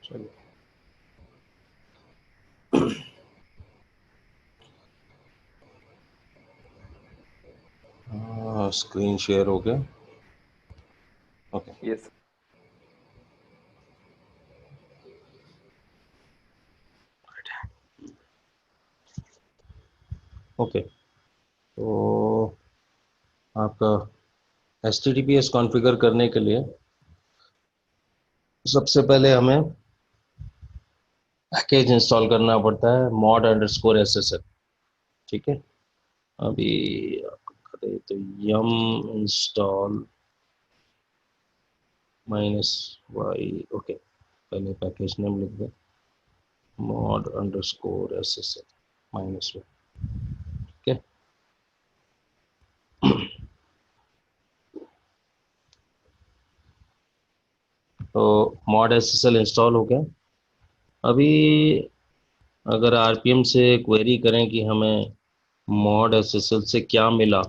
चलिए screen share हो गया। ओके यस ओके, तो आपका HTTPS कॉन्फ़िगर करने के लिए सबसे पहले हमें पैकेज इंस्टॉल करना पड़ता है mod_SSL। ठीक है, अभी आपको करें तो yum install -y। ओके, पहले पैकेज नेम लिख दें mod_SSL -y। ठीक है, तो mod_SSL इंस्टॉल हो गया। अभी अगर RPM से क्वेरी करें कि हमें mod_SSL से क्या मिला,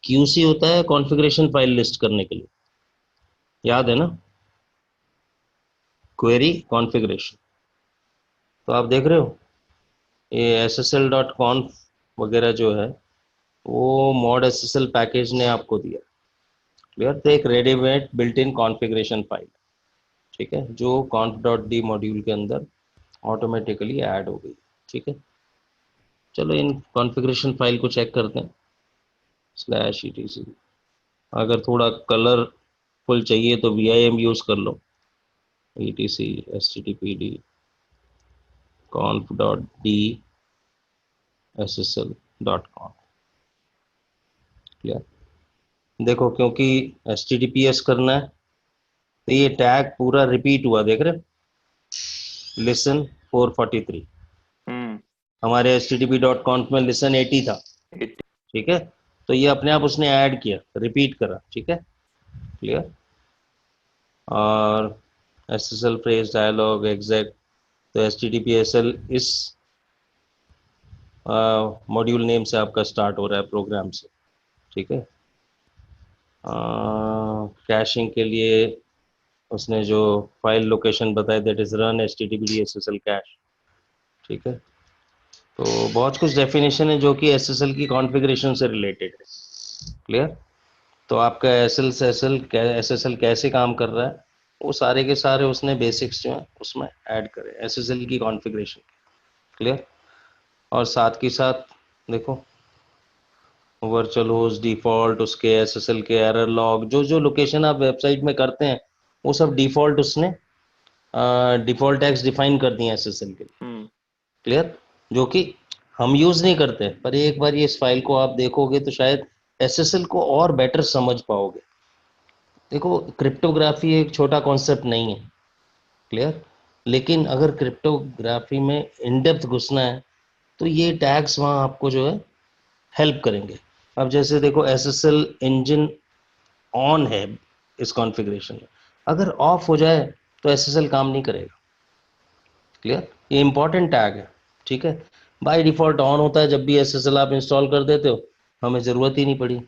QC होता है कॉन्फ़िगरेशन फाइल लिस्ट करने के लिए, याद है ना, क्वेरी कॉन्फ़िगरेशन। तो आप देख रहे हो ये ssl.conf वगैरह जो है वो mod_SSL पैकेज ने आपको दिया। क्लियर, तो एक readymade built in configuration file, ठीक है, जो conf.d मॉड्यूल के अंदर ऑटोमेटिकली ऐड हो गई। ठीक है, चलो इन कॉन्फ़िगरेशन फाइल को चेक करते हैं /etc। अगर थोड़ा कलरफुल चाहिए तो vim यूज़ कर लो, etc httpd conf.d ssl.conf। Clear, देखो क्योंकि HTTPS करना है तो ये टैग पूरा रिपीट हुआ, देख रहे, लिसन 443। हमारे http.conf में लिसन 80 था। ठीक है, तो ये अपने आप उसने ऐड किया, रिपीट करा। ठीक है, क्लियर। और SSL फ्रेज डायलॉग एग्जैक्ट, तो HTTPSL इस मॉड्यूल नेम से आपका स्टार्ट हो रहा है प्रोग्राम से। ठीक है, कैशिंग के लिए उसने जो फाइल लोकेशन बताया that is run HTTPD SSL cash. ठीक है, तो बहुत कुछ डेफिनेशन है जो कि SSL की कॉन्फ़िगरेशन से रिलेटेड है। क्लियर, तो आपका SSL कैसे काम कर रहा है वो सारे के सारे उसने बेसिक्स जो है उसमें ऐड करे SSL की कॉन्फ़िगरेशन। क्लियर, और साथ के साथ देखो वर्चुअल होस्ट डिफ़ॉल्ट, उसके SSL के एरर लॉग, जो जो लोकेशन आप वेबसाइट में करते हैं वो सब डिफ़ॉल्ट उसने डिफ़ॉल्ट टैग्स डिफाइन कर दिए SSL के लिए। क्लियर, जो कि हम यूज़ नहीं करते, पर एक बार ये इस फाइल को आप देखोगे तो शायद SSL को और बेटर समझ पाओगे। देखो क्रिप्टोग्राफी एक छोटा कॉन्सेप्ट नहीं है। क्लियर, लेकिन अगर क्रिप्टोग्राफी में इन डेप्थ घुसना है तो ये टैग्स वहाँ आपको जो है हेल्प करेंगे। अब जैसे देखो SSL इंजन ऑन है इस कॉन्फ़िगरेशन में, अगर ऑफ हो जाए तो SSL काम नहीं करेगा। क्लियर, ये इंपॉर्टेंट टैग है। ठीक है, बाय डिफ़ॉल्ट ऑन होता है जब भी SSL आप इंस्टॉल कर देते हो, हमें ज़रूरत ही नहीं पड़ी।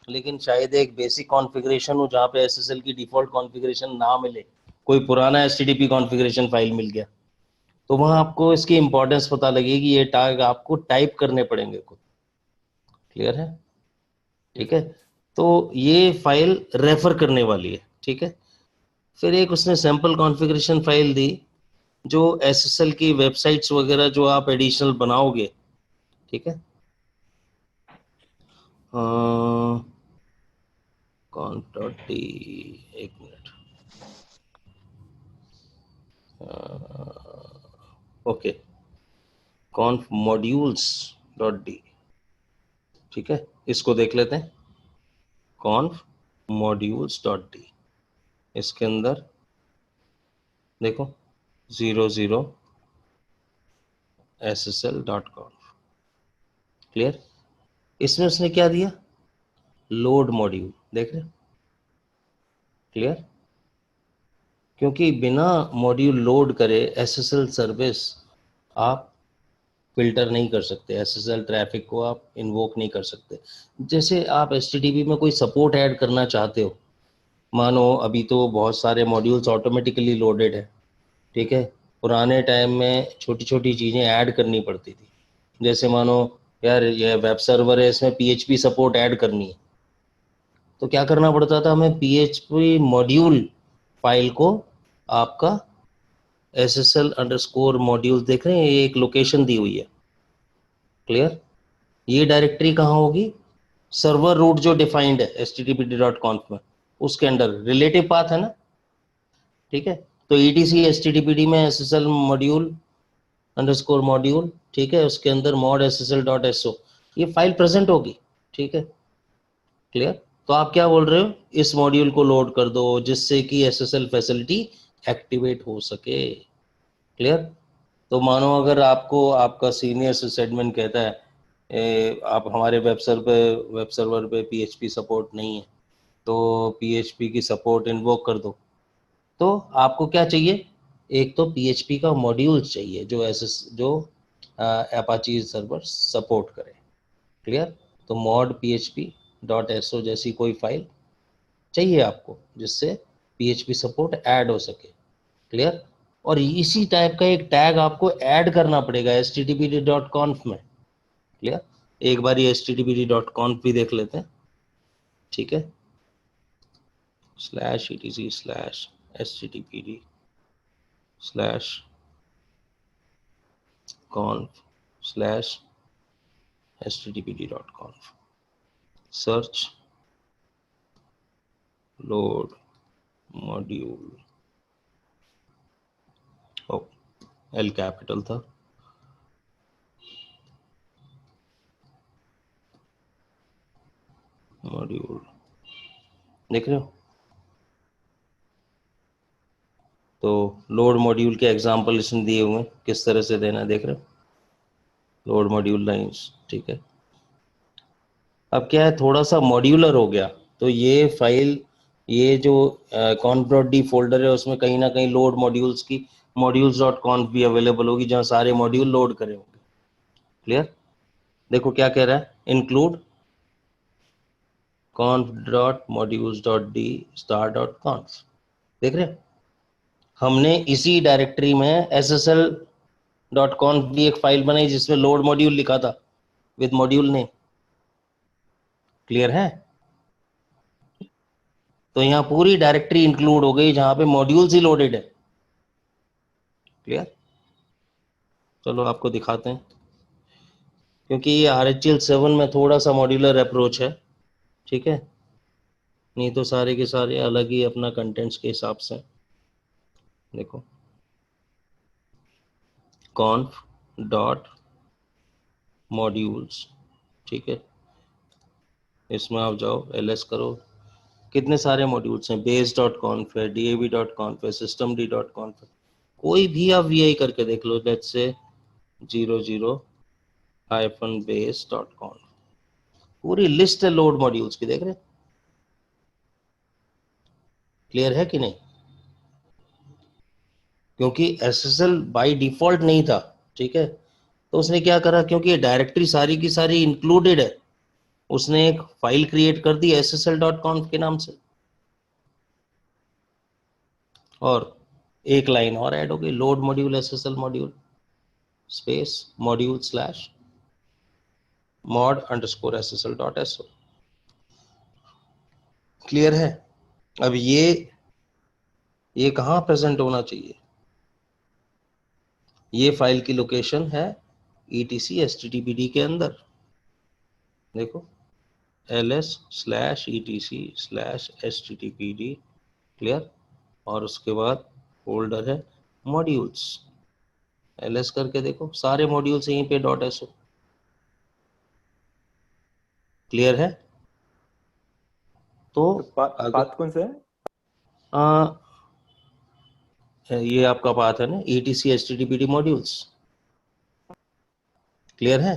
लेकिन शायद एक बेसिक कॉन्फ़िगरेशन हो जहाँ पे SSL की डिफ़ॉल्ट कॉन्फ़िगरेशन ना मिले, कोई पुराना HTTP कॉन्फ़िगरेशन फाइल मिल गया, तो वहाँ आपको इसकी इंपॉर्टेंस पता लगेगी, ये टैग आपको टाइप करने पड़ेंगे खुद। क्लियर है, ठीक है, तो ये फाइल रेफर करने वाली है। ठीक है, फिर एक उसने सैम्पल कॉन्फ़िगरेशन फाइल दी जो SSL की वेबसाइट्स वगैरह जो आप एडिशनल बनाओगे। ठीक है, conf.d, एक मिनट, ओके, conf modules.d। ठीक है, इसको देख लेते हैं, conf modules.d, इसके अंदर देखो 00 ssl.conf। क्लियर, इसमें उसने क्या दिया, लोड मॉड्यूल, देख रहे। क्लियर, क्योंकि बिना मॉड्यूल लोड करे SSL सर्विस आप फिल्टर नहीं कर सकते, SSL ट्रैफिक को आप इन्वोक नहीं कर सकते। जैसे आप HTTP में कोई सपोर्ट ऐड करना चाहते हो, मानो अभी तो बहुत सारे मॉड्यूल्स ऑटोमेटिकली लोडेड है, ठीक है। पुराने टाइम में छोटी छोटी चीज़ें ऐड करनी पड़ती थी, जैसे मानो यार ये वेब सर्वर है, इसमें PHP सपोर्ट ऐड करनी है, तो क्या करना पड़ता था हमें, PHP मॉड्यूल फाइल को आपका SSL _ देख रहे हैं, ये एक लोकेशन दी हुई है, क्लियर। ये डायरेक्टरी कहाँ होगी, सर्वर रूट जो डिफाइंड है httpd.conf में, उसके अंडर रिलेटिव पाथ है ना, ठीक है। तो ETC httpd में SSL मॉड्यूल, ठीक है, उसके अंदर mod_ssl.so ये फाइल प्रेजेंट होगी, ठीक है, क्लियर। तो आप क्या बोल रहे हो, इस मॉड्यूल को लोड कर दो जिससे कि SSL फैसिलिटी एक्टिवेट हो सके, क्लियर। तो मानो अगर आपको आपका सीनियर सिसएडमिन कहता है आप हमारे वेब सर्वर पे PHP सपोर्ट नहीं है, तो PHP की सपोर्ट इन्वोक कर दो, तो आपको क्या चाहिए, एक तो PHP का मॉड्यूल चाहिए जो अपाची सर्वर सपोर्ट करे, क्लियर। तो mod php.so जैसी कोई फाइल चाहिए आपको जिससे PHP सपोर्ट ऐड हो सके, क्लियर। और इसी टाइप का एक टैग आपको ऐड करना पड़ेगा httpd.conf में, क्लियर। एक बार ये httpd.conf भी देख लेते हैं, ठीक है, /etc/httpd/conf/httpd.conf सर्च लोड मॉड्यूल, ओ L कैपिटल था, मॉड्यूल देख रहे हो। तो लोड मॉड्यूल के एग्जांपल इसमें दिए हुए हैं, किस तरह से देना है देख रहे हो, लोड मॉड्यूल लाइंस, ठीक है। अब क्या है, थोड़ा सा मॉड्यूलर हो गया, तो ये फाइल, ये जो conf.d फोल्डर है उसमें कहीं ना कहीं लोड मॉड्यूल्स की modules.conf भी अवेलेबल होगी, जहां सारे मॉड्यूल लोड करे होंगे, क्लियर। देखो क्या कह रहा है, इंक्लूड conf.modules.d star.conf, देख रहे हैं। हमने इसी डायरेक्टरी में ssl.conf भी एक फाइल बनाई जिसमें लोड मॉड्यूल लिखा था विद मॉड्यूल नेम, क्लियर है। तो यहाँ पूरी डायरेक्टरी इंक्लूड हो गई जहां पे मॉड्यूल्स ही लोडेड है, क्लियर। चलो आपको दिखाते हैं, क्योंकि ये RHEL7 में थोड़ा सा मॉड्यूलर अप्रोच है, ठीक है, नहीं तो सारे के सारे अलग ही अपना कंटेंट्स के हिसाब से। देखो conf.modules, ठीक है, इसमें आप जाओ ls करो, कितने सारे मॉड्यूल्स हैं, base.conf है, dav.conf है, systemd.conf है, कोई भी आप vi करके देख लो, लेट्स से 00-base.conf, पूरी लिस्ट है लोड मॉड्यूल्स की, देख रहे, क्लियर है कि नहीं। क्योंकि SSL बाय डिफॉल्ट नहीं था, ठीक है, तो उसने क्या करा, क्योंकि ये डायरेक्टरी सारी की सारी इंक्लूडेड है, उसने एक फाइल क्रिएट कर दी ssl.conf के नाम से, और एक लाइन और ऐड हो गई, load module SSL module space module slash mod_ssl.so, clear है। अब ये कहाँ प्रेजेंट होना चाहिए, ये फाइल की लोकेशन है ETC httpd के अंदर, देखो ls/etc/httpd, क्लियर। और उसके बाद फोल्डर है मॉड्यूल्स, ls करके देखो, सारे मॉड्यूल्स यहीं पे .so, क्लियर है। तो अगर पाथ कौन सा है? ये आपका पाथ है ना ETC httpd मॉड्यूल्स, क्लियर है।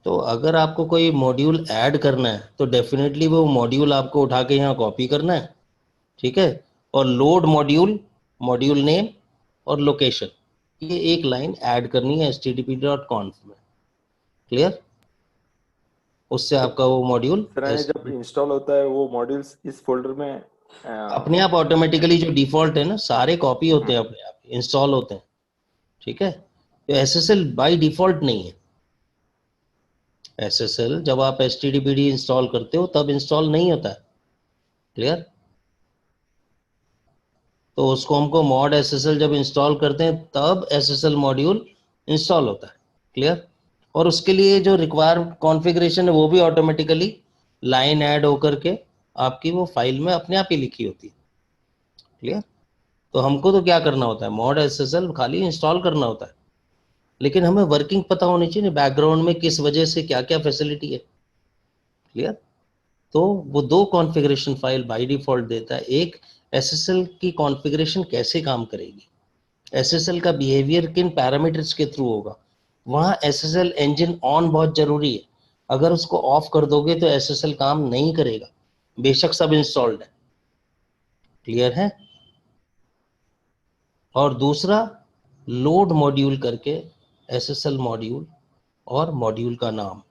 तो अगर आपको कोई मॉड्यूल ऐड करना है तो डेफिनेटली वो मॉड्यूल आपको उठा के यहाँ कॉपी करना है, ठीक है, और लोड मॉड्यूल, मॉड्यूल नेम और लोकेशन, ये एक लाइन ऐड करनी है http.conf में, क्लियर। उससे सर आपका वो मॉड्यूल सर, यानी जब इंस्टॉल होता है वो मॉड्यूल्स इस फोल्डर में अपने आप ऑटोमेटिकली जो डिफॉल्ट है ना, सारे कॉपी होते हैं, हम्म, अपने आप इंस्टॉल होते हैं। ठीक है, तो एसएसएल बाय डिफॉल्ट नहीं है। एसएसएल जब आप एचटीटीपीडी इंस्टॉल करते हो तब इंस्टॉल नहीं होता है। क्लियर? तो उसको हमको मॉड एसएसएल जब इंस्टॉल करते हैं तब एसएसएल मॉड्यूल इंस्टॉल होता है। क्लियर? और उसके लिए जो रिक्वायर कॉन्फ़िगरेशन है वो भी ऑटोमेटिकली लाइन ऐड होकर के आपकी वो फाइल में अपने आप ही लिखी होती है। क्लियर? तो हमको तो क्या करना होता है, मॉड एसएसएल खाली इंस्टॉल करना होता है, लेकिन हमें वर्किंग पता होनी चाहिए बैकग्राउंड में किस वजह से क्या क्या फैसिलिटी है। क्लियर? तो वो दो कॉन्फ़िगरेशन फाइल बाय डिफॉल्ट देता है। एक, एसएसएल की कॉन्फ़िगरेशन कैसे काम करेगी, एसएसएल का बिहेवियर किन पैरामीटर्स के थ्रू होगा। वहाँ एसएसएल इंजन ऑन बहुत जरूरी है। अगर उसको ऑफ कर दोगे तो एसएसएल काम नहीं करेगा, बेशक सब इंस्टॉल्ड है। क्लियर है? और दूसरा, लोड मॉड्यूल करके एसएसएल मॉड्यूल और मॉड्यूल का नाम,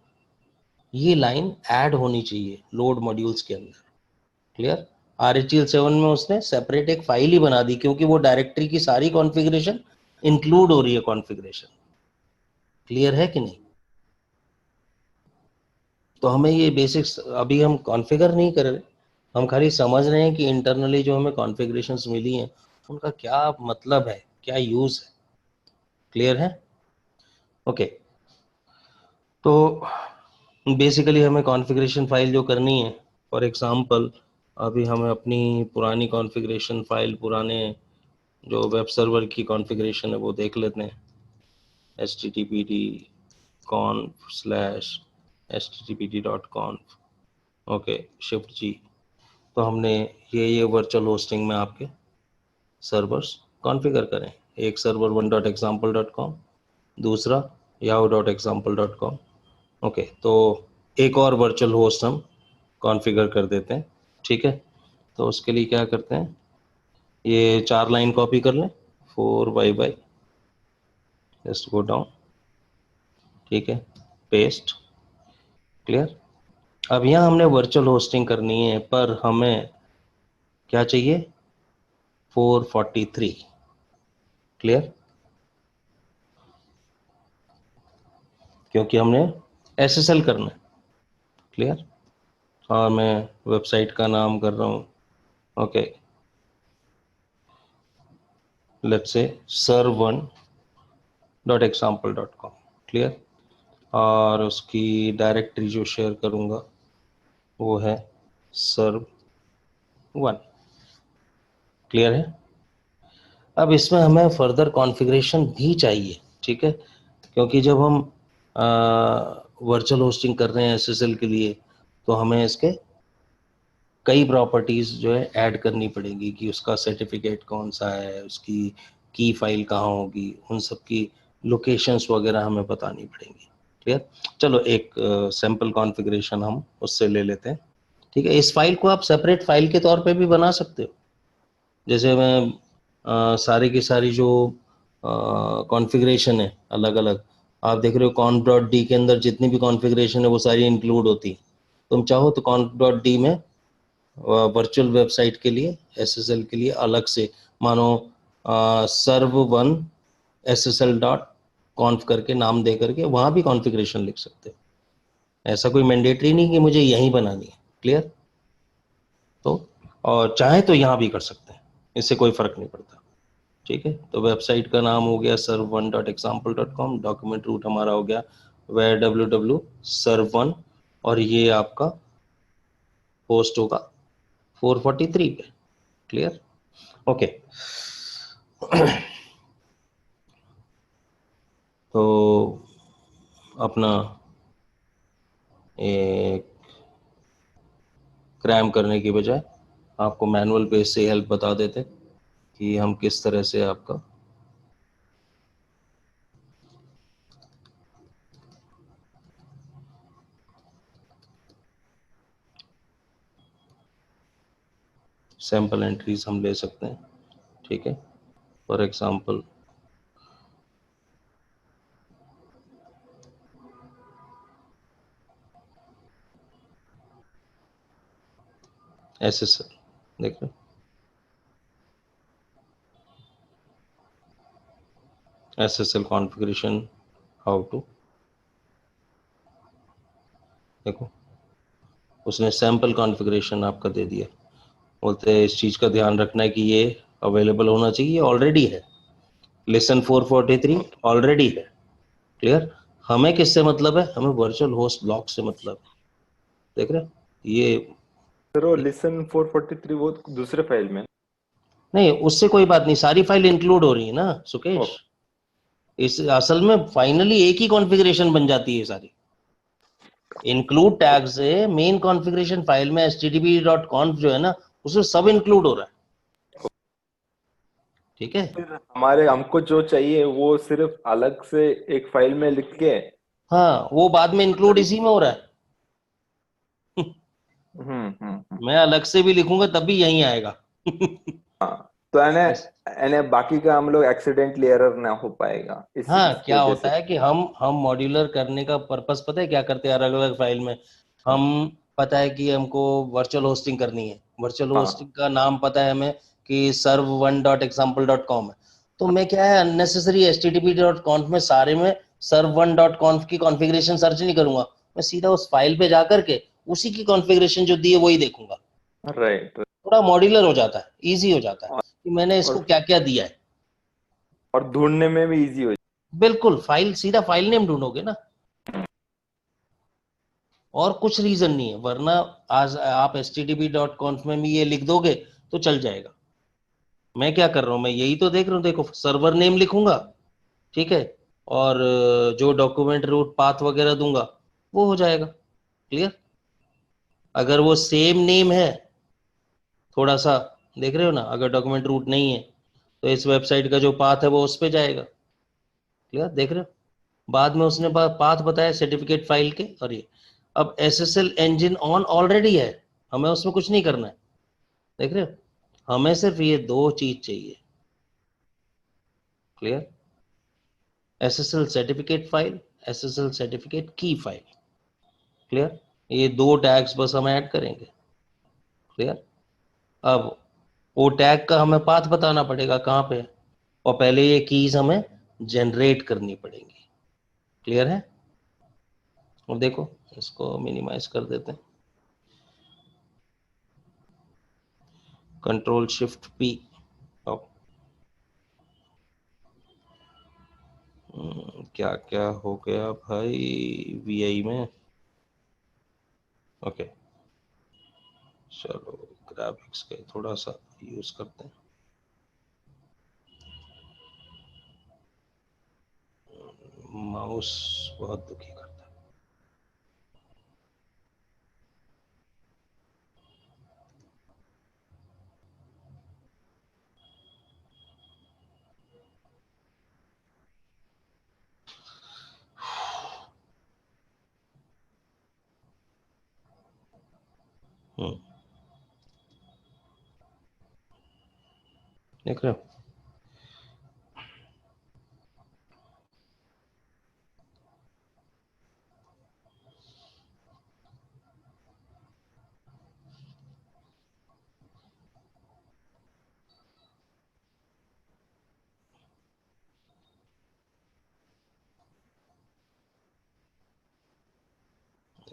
ये लाइन ऐड होनी चाहिए लोड मॉड्यूल्स के अंदर। क्लियर? RHEL7 में उसने सेपरेट एक फाइल ही बना दी, क्योंकि वो डायरेक्टरी की सारी कॉन्फ़िगरेशन इंक्लूड हो रही है कॉन्फ़िगरेशन। क्लियर है कि नहीं? तो हमें ये बेसिक्स अभी हम कॉन्फ़िगर नहीं कर रहे, हम खाली समझ रहे हैं कि इंटरनली जो हमें कॉन्फ़िगरेशंस मिली हैं उनका क्या मतलब है, क्या यूज़ है। क्लियर है? ओके। तो बेसिकली हमें कॉन्फ़िगरेशन फाइल जो करनी है, फॉर एग्जांपल अभी हमें अपनी पुरानी कॉन्फ़िगरेशन फाइल, पुराने जो वेब सर्वर की कॉन्फ़िगरेशन है वो देख लेते हैं। httpd conf/httpd.conf, ओके, शिफ्ट जी। तो हमने ये वर्चुअल होस्टिंग में आपके सर्वर्स कॉन्फ़िगर करें। एक सर्वर 1.example.com, दूसरा yahoo.example.com। ओके, तो एक और वर्चुअल होस्ट हम कॉन्फ़िगर कर देते हैं। ठीक है, तो उसके लिए क्या करते हैं, ये 4 लाइन कॉपी कर लें, 4 बाई, जस्ट गो डाउन। ठीक है, पेस्ट। क्लियर? अब यहाँ हमने वर्चुअल होस्टिंग करनी है, पर हमें क्या चाहिए, 443। क्लियर? क्योंकि हमने एसएसएल करना है। क्लियर? और मैं वेबसाइट का नाम कर रहा हूँ, okay, let's say serve1.example.com। Clear? और उसकी डायरेक्टरी जो शेयर करूँगा वो है serve1। क्लियर है? अब इसमें हमें फर्दर कॉन्फ़िगरेशन भी चाहिए। ठीक है, क्योंकि जब हम वर्चुअल होस्टिंग कर रहे हैं एसएसएल के लिए, तो हमें इसके कई प्रॉपर्टीज़ जो है ऐड करनी पड़ेगी, कि उसका सर्टिफिकेट कौन सा है, उसकी की फाइल कहाँ होगी, उन सब की लोकेशंस वगैरह हमें बतानी पड़ेंगी। क्लियर? चलो एक सैम्पल कॉन्फ़िगरेशन हम उससे ले लेते हैं। ठीक है, इस फाइल को आप सेपरेट फाइल के तौर पे भी बना सकते हो। जैसे मैं सारी की सारी जो कॉन्फ़िगरेशन है अलग अलग, आप देख रहे हो conf.d के अंदर जितनी भी कॉन्फ़िगरेशन है वो सारी इंक्लूड होती है। तुम चाहो तो conf.d में वर्चुअल वेबसाइट के लिए, एसएसएल के लिए अलग से, मानो serve1 ssl.conf करके नाम दे करके वहाँ भी कॉन्फ़िगरेशन लिख सकते हो। ऐसा कोई मैंडेटरी नहीं कि मुझे यहीं बनानी है। क्लियर? तो और चाहे तो यहाँ भी कर सकते हैं, इससे कोई फ़र्क नहीं पड़ता। ठीक है, तो वेबसाइट का नाम हो गया serve1.example.com, डॉक्यूमेंट रूट हमारा हो गया www serve1, और ये आपका होस्ट होगा 443 पे। क्लियर? ओके। तो अपना एक क्रैम करने की बजाय आपको मैनुअल पेज से हेल्प बता देते कि हम किस तरह से आपका सैम्पल एंट्रीज हम ले सकते हैं। ठीक है, फॉर एग्जांपल एसएसएल, देख रहे SSL कॉन्फ़िगरेशन हाउ टू, देखो उसने सैंपल कॉन्फ़िगरेशन आपका दे दिया, बोलते हैं इस चीज का ध्यान रखना है कि ये अवेलेबल होना चाहिए, ऑलरेडी है। लेसन 443 ऑलरेडी है। क्लियर। हमें किससे मतलब है, हमें वर्चुअल होस्ट ब्लॉक से मतलब है। देख रहे हो? ये सर वो लिसन 443 वो दूसरे फाइल में। नहीं, उससे कोई बात नहीं, सारी फाइल इंक्लूड हो रही है ना सुकेश। ओके। इस असल में फाइनली एक ही कॉन्फ़िगरेशन बन जाती है सारी। इंक्लूड टैग से मेन कॉन्फ़िगरेशन फाइल में http.conf जो है ना, उसमें सब इंक्लूड हो रहा है। ठीक है। फिर हमारे हमको जो चाहिए वो सिर्फ अलग से एक फाइल में लिख के। हाँ, वो बाद में इंक्लूड इसी में हो रहा है। मैं अलग से भी लिखूंगा तब भी यहीं आएगा। हाँ, तो यानी यानी बाकी का हम लोग एक्सीडेंटली एरर ना हो पाएगा हाँ, इसकी क्या वजह होता से। है कि हम मॉड्यूलर करने का पर्पस पता है क्या करते हैं, अलग अलग फाइल में हम, पता है कि हमको वर्चुअल होस्टिंग करनी है, वर्चुअल हाँ होस्टिंग का नाम पता है हमें कि serv1.example.com है, तो मैं क्या है अननेसेसरी http.conf में सारे में serv1.conf की कॉन्फ़िगरेशन सर्च नहीं करूंगा, मैं सीधा उस फाइल पे जा करके उसी की कॉन्फ़िगरेशन जो दी है वही देखूंगा। राइट। थोड़ा मॉड्यूलर हो जाता है, इजी हो जाता है और कि मैंने इसको और क्या क्या दिया है। और ढूंढने में भी इजी हो बिल्कुल, फाइल सीधा फाइल नेम ढूंढोगे ना, और कुछ रीजन नहीं है, वरना आज आप http.conf में भी ये लिख दोगे तो चल जाएगा। मैं क्या कर रहा हूं, मैं यही तो देख रहा हूँ, देखो सर्वर नेम लिखूंगा, ठीक है, और जो डॉक्यूमेंट रूट पाथ वगैरह दूंगा वो हो जाएगा। क्लियर। अगर वो सेम नेम है थोड़ा सा, देख रहे हो ना, अगर डॉक्यूमेंट रूट नहीं है तो इस वेबसाइट का जो पाथ है वो उस पे जाएगा। क्लियर, देख रहे हो? बाद में उसने पाथ बताया सर्टिफिकेट फाइल के, और ये अब SSL इंजन ऑन ऑलरेडी है, हमें उसमें कुछ नहीं करना है। देख रहे हो, हमें सिर्फ ये दो चीज चाहिए। Clear. SSL certificate file, SSL certificate key file. Clear. ये दो टैग्स बस हम ऐड करेंगे। क्लियर। अब वो टैग का हमें पाथ बताना पड़ेगा कहाँ पे है, और पहले ये कीज हमें जनरेट करनी पड़ेंगी। क्लियर है? और देखो इसको मिनिमाइज कर देते हैं, कंट्रोल शिफ्ट पी। अब क्या क्या हो गया भाई VI में। ओके, चलो ग्राफिक्स का थोड़ा सा यूज करते हैं। माउस बहुत दुखी करता है। हम्म, देख रहे हो?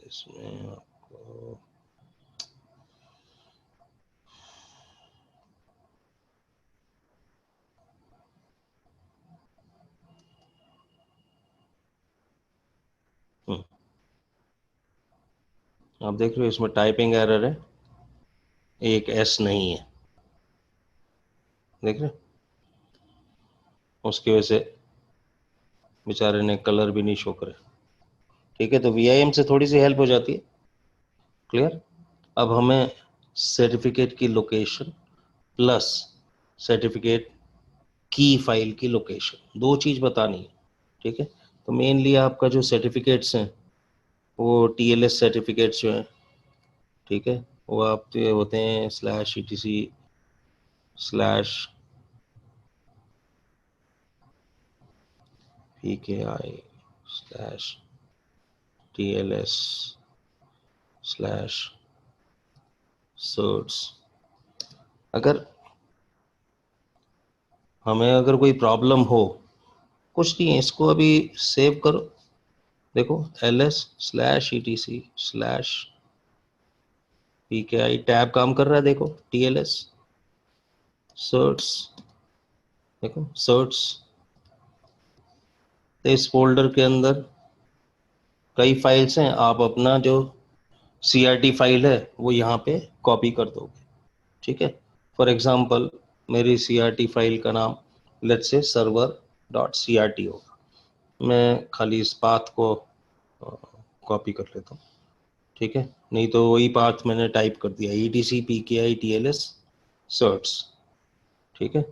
इसमें आपको आप देख रहे हो इसमें टाइपिंग एरर है, एक एस नहीं है। देख रहे हो? उसकी वजह से बेचारे ने कलर भी नहीं शो करे। ठीक है, तो VIM से थोड़ी सी हेल्प हो जाती है। क्लियर। अब हमें सर्टिफिकेट की location plus certificate key file की लोकेशन, दो चीज बतानी है। ठीक है, तो मेनली आपका जो सर्टिफिकेट्स हैं वो TLS सर्टिफिकेट्स जो हैं, ठीक है, वो आपके होते हैं /etc/PKI/TLS/certs अगर हमें अगर कोई प्रॉब्लम हो, कुछ नहीं है, इसको अभी सेव करो, देखो ls/etc/pki टैब काम कर रहा है, देखो tls certs, देखो certs, तो इस फोल्डर के अंदर कई फाइल्स हैं, आप अपना जो CRT फाइल है वो यहाँ पे कॉपी कर दोगे, ठीक है। फॉर एग्जांपल मेरी CRT फाइल का नाम लेट्स से server.crt होगा, मैं खाली इस पाथ को कॉपी कर लेता हूँ, ठीक है, नहीं तो वही पाथ मैंने टाइप कर दिया etc pki tls certs, ठीक है।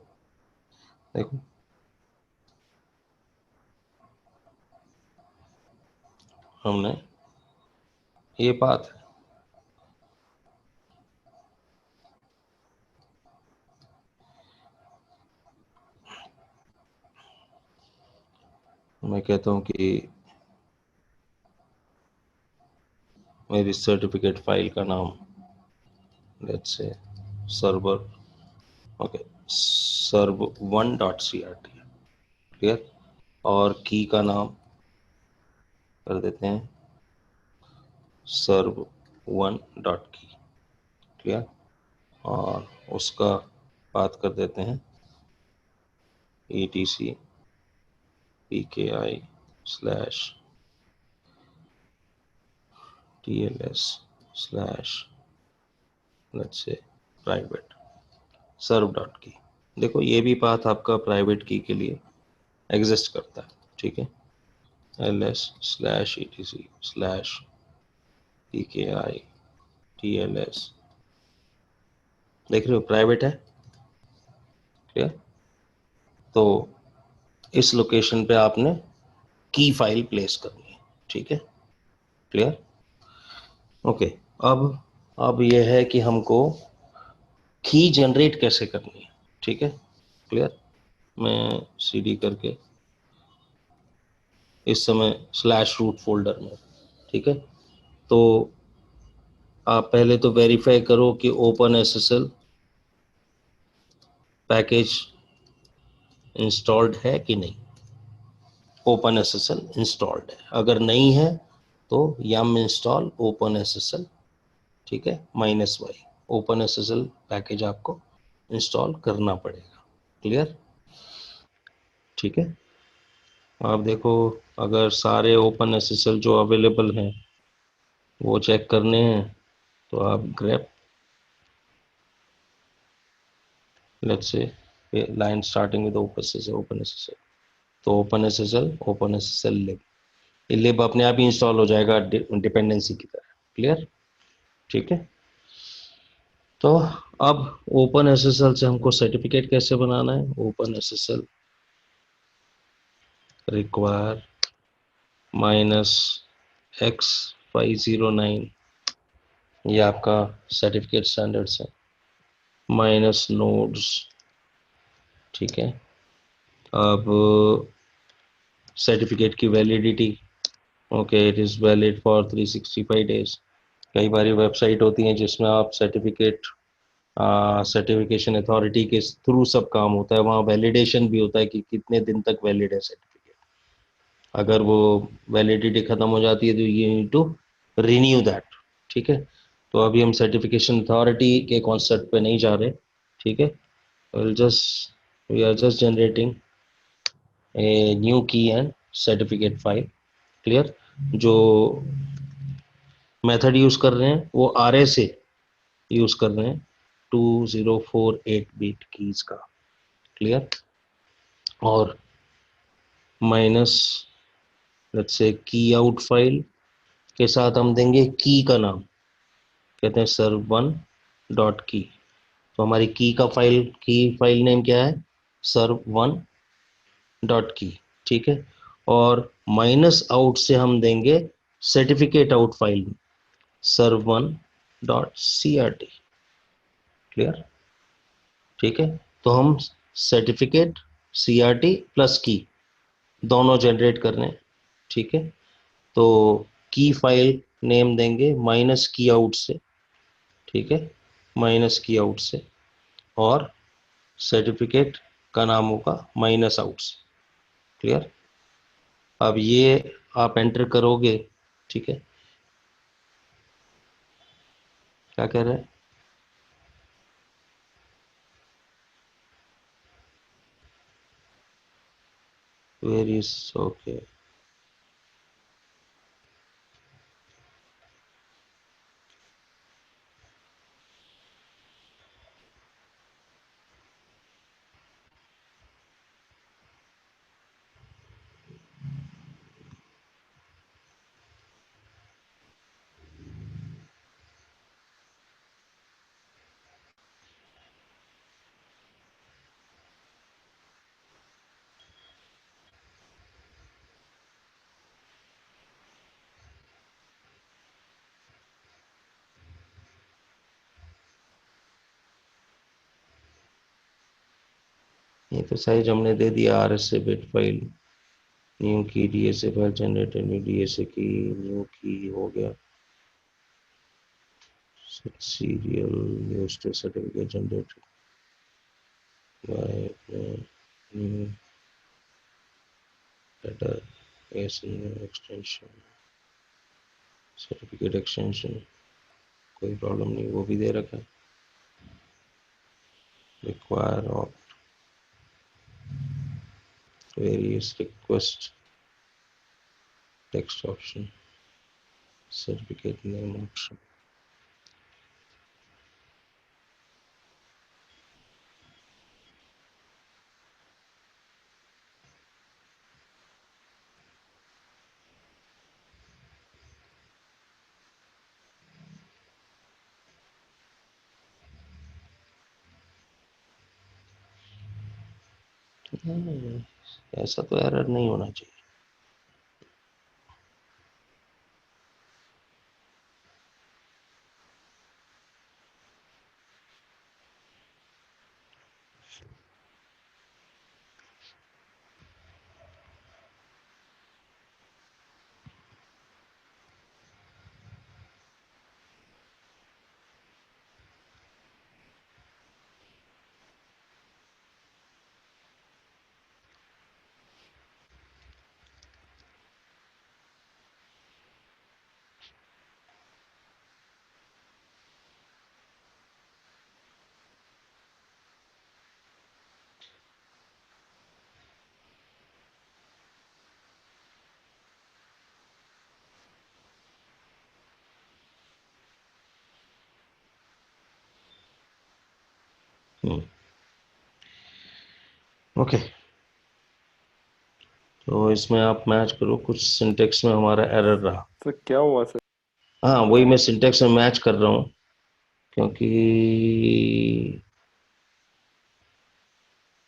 देखो हमने ये पाथ है, मैं कहता हूँ कि मेरी सर्टिफिकेट फाइल का नाम let's say server, okay, serv1.crt, clear, और की का नाम कर देते हैं serv1.key, क्लियर, और उसका बात कर देते हैं etc pki slash tls slash let's say private serv.key। देखो ये भी पाथ आपका प्राइवेट की के लिए एग्जिस्ट करता है, ठीक है, ls/etc/pki tls, देख रहे हो प्राइवेट है, क्लियर। तो इस लोकेशन पे आपने की फाइल प्लेस करनी है, ठीक है, क्लियर, ओके। अब यह है कि हमको की जनरेट कैसे करनी है, ठीक है, क्लियर। मैं cd करके इस समय /root फोल्डर में, ठीक है, तो आप पहले तो वेरीफाई करो कि OpenSSL पैकेज इंस्टॉल्ड है कि नहीं। OpenSSL इंस्टॉल्ड है, अगर नहीं है तो yum इंस्टॉल OpenSSL, ठीक है, -y OpenSSL पैकेज आपको इंस्टॉल करना पड़ेगा, क्लियर, ठीक है। आप देखो अगर सारे OpenSSL जो अवेलेबल हैं वो चेक करने हैं तो आप grep let's say line starting with OpenSSL, तो OpenSSL lib, ये लिब अपने आप ही इंस्टॉल हो जाएगा डिपेंडेंसी की तरह, क्लियर, ठीक है। तो अब OpenSSL से हमको सर्टिफिकेट कैसे बनाना है, OpenSSL रिक्वायर -x509, ये आपका सर्टिफिकेट स्टैंडर्ड्स है, -nodes, ठीक है। अब सर्टिफिकेट की validity, okay, it is valid for 365 days. कई बार वेबसाइट होती हैं जिसमें आप सर्टिफिकेशन अथॉरिटी के थ्रू सब काम होता है, वहाँ वैलिडेशन भी होता है कि कितने दिन तक वैलिड है सर्टिफिकेट, अगर वो वैलिडिटी खत्म हो जाती है तो you need to renew that, ठीक है। तो अभी हम सर्टिफिकेशन अथॉरिटी के कॉन्सेप्ट पे नहीं जा रहे, ठीक है, we are just generating a new key and certificate file, clear. जो मेथड यूज कर रहे हैं वो RA से यूज कर रहे हैं 2048 बिट कीज का, क्लियर, और माइनस लेट्स से की आउट फाइल के साथ हम देंगे की का नाम, कहते हैं serv1.key, तो हमारी की फाइल नेम क्या है, serv1.key, ठीक है, और माइनस आउट से हम देंगे certificate out file serv1.crt, clear, ठीक है। तो हम सर्टिफिकेट CRT प्लस की दोनों जनरेट कर रहे हैं, ठीक है। तो की फाइल नेम देंगे -key out से, ठीक है, -key out से, और सर्टिफिकेट का नाम होगा माइनस आउट्स। क्लियर? अब ये आप एंटर करोगे, ठीक है? क्या कह रहे हैं? Very okay. ये तो साइज हमने दे दिया, RS से bit file, new key, DSA file generator, new DSA key, new key हो गया, serial, new state certificate generator by new letter, extension, certificate extension, कोई प्रॉब्लम नहीं, वो भी दे रखा है। Require of various request, text option, certificate name option. ऐसा तो एरर नहीं होना चाहिए। ओके, तो इसमें आप मैच करो, कुछ सिंटेक्स में हमारा एरर रहा। तो क्या हुआ सर? हाँ, वही मैं सिंटेक्स में मैच कर रहा हूँ, क्योंकि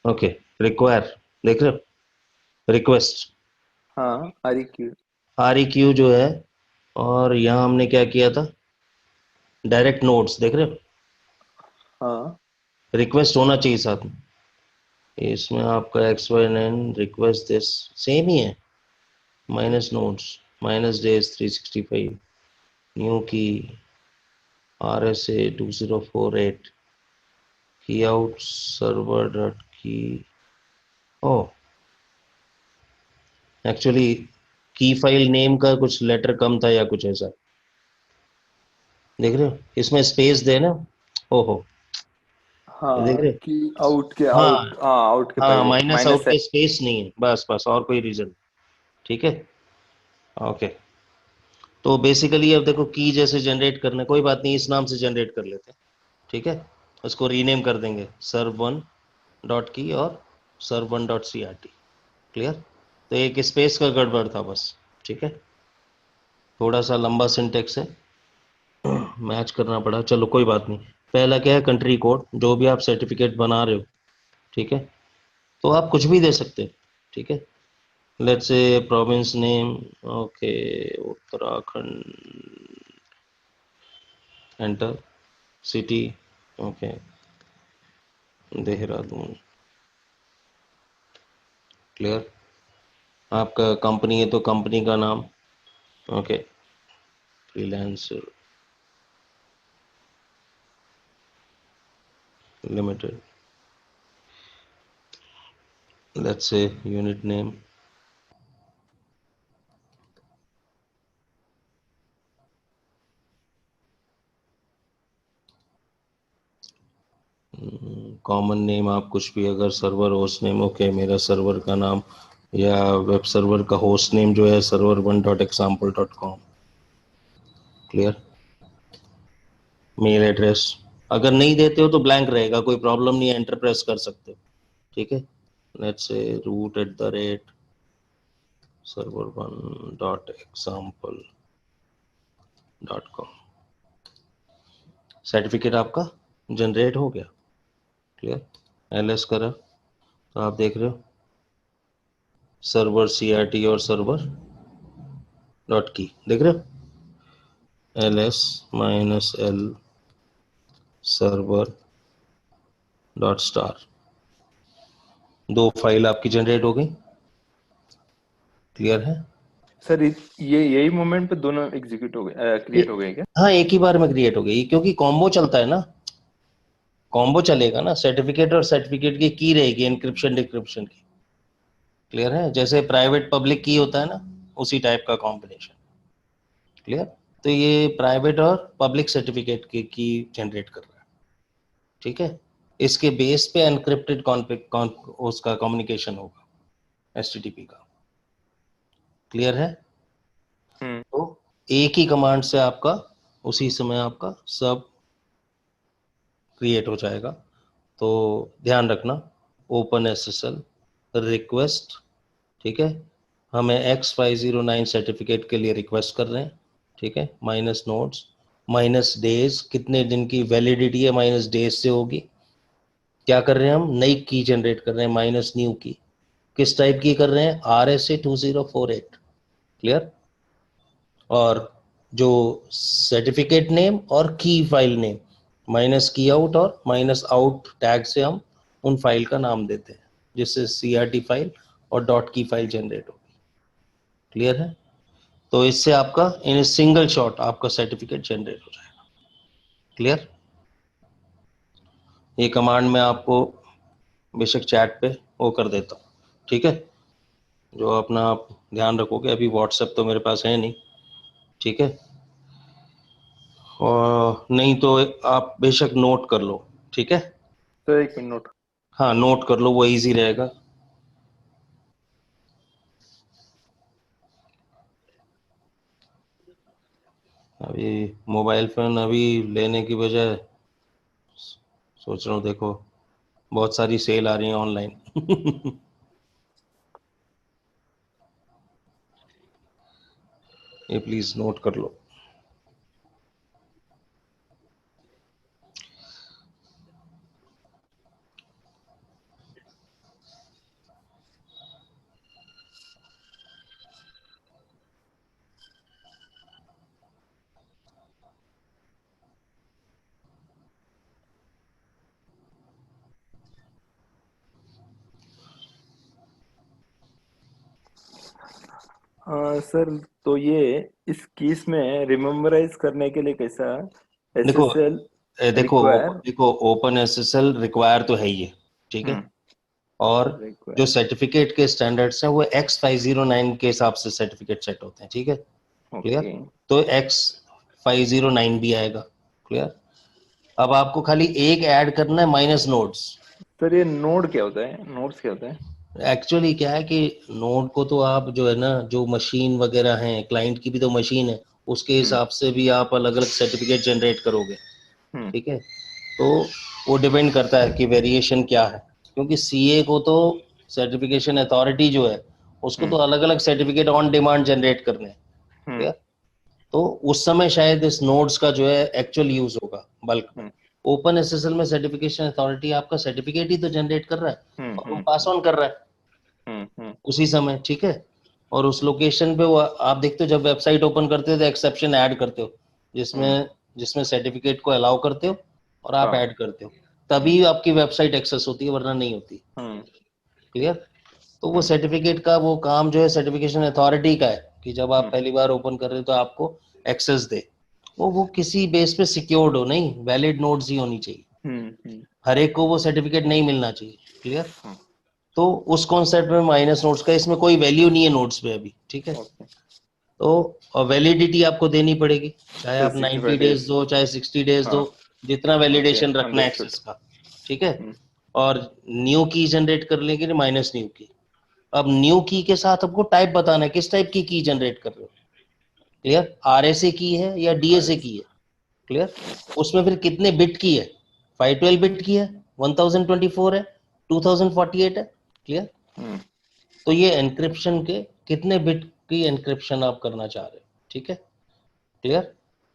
ओके, रिक्वायर देख रहे हो, रिक्वेस्ट हाँ, REQ। REQ जो है, और यहाँ हमने क्या किया था, डायरेक्ट नोट्स देख रहे हो, हाँ, रिक्वेस्ट होना चाहिए साथ में। इसमें आपका XY9 रिक्वेस्ट दिस सेम ही है, minus notes, minus days 365, new की, RSA 2048, की आउट सर्वर डॉट की। ओ, एक्चुअली की फाइल नेम का कुछ लेटर कम था या कुछ ऐसा, देख रहे हो, इसमें स्पेस देना। ओहो, ये देख हाँ, रहे हो? कि आउट के हाँ, आउट, हाँ, आउट के हाँ, पहले माइनस आउट माइनस है। के स्पेस नहीं है, बस बस, और कोई रीजन? ठीक है, ओके। तो बेसिकली अब देखो, की जैसे जनरेट करना है, कोई बात नहीं, इस नाम से जनरेट कर लेते हैं, ठीक है? उसको रीनेम कर देंगे सर्व वन डॉट की और सर्व वन डॉट CRT। क्लियर? तो एक स्पेस का गड़बड़ था बस, ठीक है? थोड़ा सा लंबा सिंटेक्स है, मैच करना पड़ा, चलो कोई बात नहीं। पहला क्या है, कंट्री कोड, जो भी आप सर्टिफिकेट बना रहे हो, ठीक है? तो आप कुछ भी दे सकते हैं, ठीक है? Let's say province name, okay, Uttarakhand, enter, city, okay, Dehradun. Clear? आपका कंपनी है तो कंपनी का नाम, okay, freelancer, Limited. Let's say unit name. Common name आप कुछ भी, अगर सर्वर होस्ट नेम, ओके मेरा सर्वर का नाम या वेब सर्वर का होस्ट नेम जो है server1.example.com, क्लियर। मेल एड्रेस अगर नहीं देते हो तो ब्लैंक रहेगा, कोई प्रॉब्लम नहीं है, एंटर प्रेस कर सकते हो, ठीक है। Let's say root@server1.example.com। सर्टिफिकेट आपका जनरेट हो गया, क्लियर। एलएस करा तो आप देख रहे हो सर्वर CRT और सर्वर डॉट की, देख रहे हो ls-l server dot star, 2 file आपकी जनरेट हो गई, क्लियर है। सर ये यही मोमेंट पे दोनों एग्जीक्यूट हो गए, क्रिएट हो गए क्या? हाँ एक ही बार में क्रिएट हो गई, क्योंकि कॉम्बो चलता है ना, कॉम्बो चलेगा ना, सर्टिफिकेट और सर्टिफिकेट की रहेगी एनक्रिप्शन डिक्रिप्शन की, क्लियर है। जैसे प्राइवेट पब्लिक की होता है ना, उसी टाइप का कॉम्बिनेशन, क्लियर। तो ये प्राइवेट और पब्लिक सर्टिफिकेट की जनरेट कर रहा है, ठीक है। इसके बेस पे एनक्रिप्टेड उसका कम्युनिकेशन होगा HTTP का, क्लियर है। तो एक ही कमांड से आपका उसी समय आपका सब क्रिएट हो जाएगा। तो ध्यान रखना, ओपन SSL रिक्वेस्ट, ठीक है, हमें X509 सर्टिफिकेट के लिए रिक्वेस्ट कर रहे हैं, ठीक है। माइनस नोड्स माइनस डेज, कितने दिन की वैलिडिटी है माइनस डेज से होगी। क्या कर रहे हैं हम, नई की जनरेट कर रहे हैं, माइनस न्यू की। किस टाइप की कर रहे हैं, RSA 2048, क्लियर। और जो सर्टिफिकेट नेम और key file name, minus key out और माइनस आउट टैग से हम उन फाइल का नाम देते हैं, जिससे CRT फाइल और डॉट की फाइल जनरेट होगी, क्लियर है। तो इससे आपका इन सिंगल शॉट आपका सर्टिफिकेट जनरेट हो जाएगा, क्लियर। ये कमांड मैं आपको बेशक चैट पे वो कर देता हूँ, ठीक है। जो अपना आप ध्यान रखोगे, अभी व्हाट्सएप तो मेरे पास है नहीं, ठीक है। और नहीं तो आप बेशक नोट कर लो, ठीक है। सर एक मिनट नोट। हाँ नोट कर लो, वो इजी रहेगा। अभी मोबाइल फोन अभी लेने की बजाय सोच रहा हूँ, देखो बहुत सारी सेल आ रही है ऑनलाइन। ये प्लीज नोट कर लो। सर तो ये इस केस में रिमेम्बराइज करने के लिए कैसा देखो SSL देखो रिक्वायर? देखो ओपन SSL रिक्वायर तो है ही है, ठीक है। और जो रिक्वायर, सर्टिफिकेट के स्टैंडर्ड्स हैं वो X509 के हिसाब से सर्टिफिकेट सेट होते हैं, ठीक है, क्लियर। ओके। तो X509 भी आएगा, क्लियर। अब आपको खाली एक ऐड करना है, माइनस नोड्स। सर ये नोड क्या होता है, नोड्स क्या होता है? एक्चुअली क्या है कि नोड को तो आप जो है ना, जो मशीन वगैरह हैं, क्लाइंट की भी तो मशीन है, उसके हिसाब से भी आप अलग अलग सर्टिफिकेट जनरेट करोगे, हम्म ठीक है। तो वो डिपेंड करता है कि वेरिएशन क्या है, क्योंकि CA को तो सर्टिफिकेशन अथॉरिटी जो है उसको तो हम्म अलग अलग सर्टिफिकेट ऑन डिमांड जनरेट करने हैं, हम्म ठीक है। तो उस समय शायद इस नोड्स का जो है एक्चुअल यूज होगा बल्क में। हम्म ओपन SSL में सर्टिफिकेशन अथॉरिटी आपका सर्टिफिकेट ही तो जनरेट कर रहा है हम्म और वो हम्म पास ऑन कर रहा है हम्म। उसी समय, ठीक है। और उस लोकेशन पे वो आप देखते हो, जब वेबसाइट ओपन करते हो तो एक्सेप्शन ऐड करते हो, हम्म, जिसमें जिसमें सर्टिफिकेट को अलाउ करते हो और आप हाँ। ऐड करते हो, तभी आपकी वेबसाइट एक्सेस होती है, वरना नहीं होती, हम्म क्लियर। तो वो हम्म सर्टिफिकेट का वो काम जो है सर्टिफिकेशन अथॉरिटी का है कि जब आप हम्म पहली बार ओपन कर रहे हो तो आपको एक्सेस दे, वो किसी बेस पे सिक्योर्ड हो, नहीं वैलिड नोड्स ही होनी चाहिए। हम्म हम्म हर एक को वो सर्टिफिकेट नहीं मिलना चाहिए। क्लियर? हम्म, तो उस कॉन्सेप्ट में माइनस नोट्स का इसमें कोई वैल्यू नहीं है नोट्स पे अभी। ठीक है? ओके। तो वैलिडिटी आपको देनी पड़ेगी, चाहे आप 90 365 डेज डेज। दो चाहे 60 डेज दो, हाँ, जितना ओके, वैलिडेशन रखना है अंडरस्टूड। एक्सेस का। ठीक है? और न्यू की जनरेट कर लेंगे माइनस न्यू की। अब न्यू की के साथ आपको टाइप बताना है, किस टाइप की जनरेट कर रहे हो। क्लियर? आरएसए की है या डीएसए आरएस। की है। क्लियर? उसमें फिर कितने बिट की है, 512 बिट की है, 1024 है, 2048 है। क्लियर? हम्म, तो ये एनक्रिप्शन के कितने बिट की एनक्रिप्शन आप करना चाह रहे हो। ठीक है? क्लियर?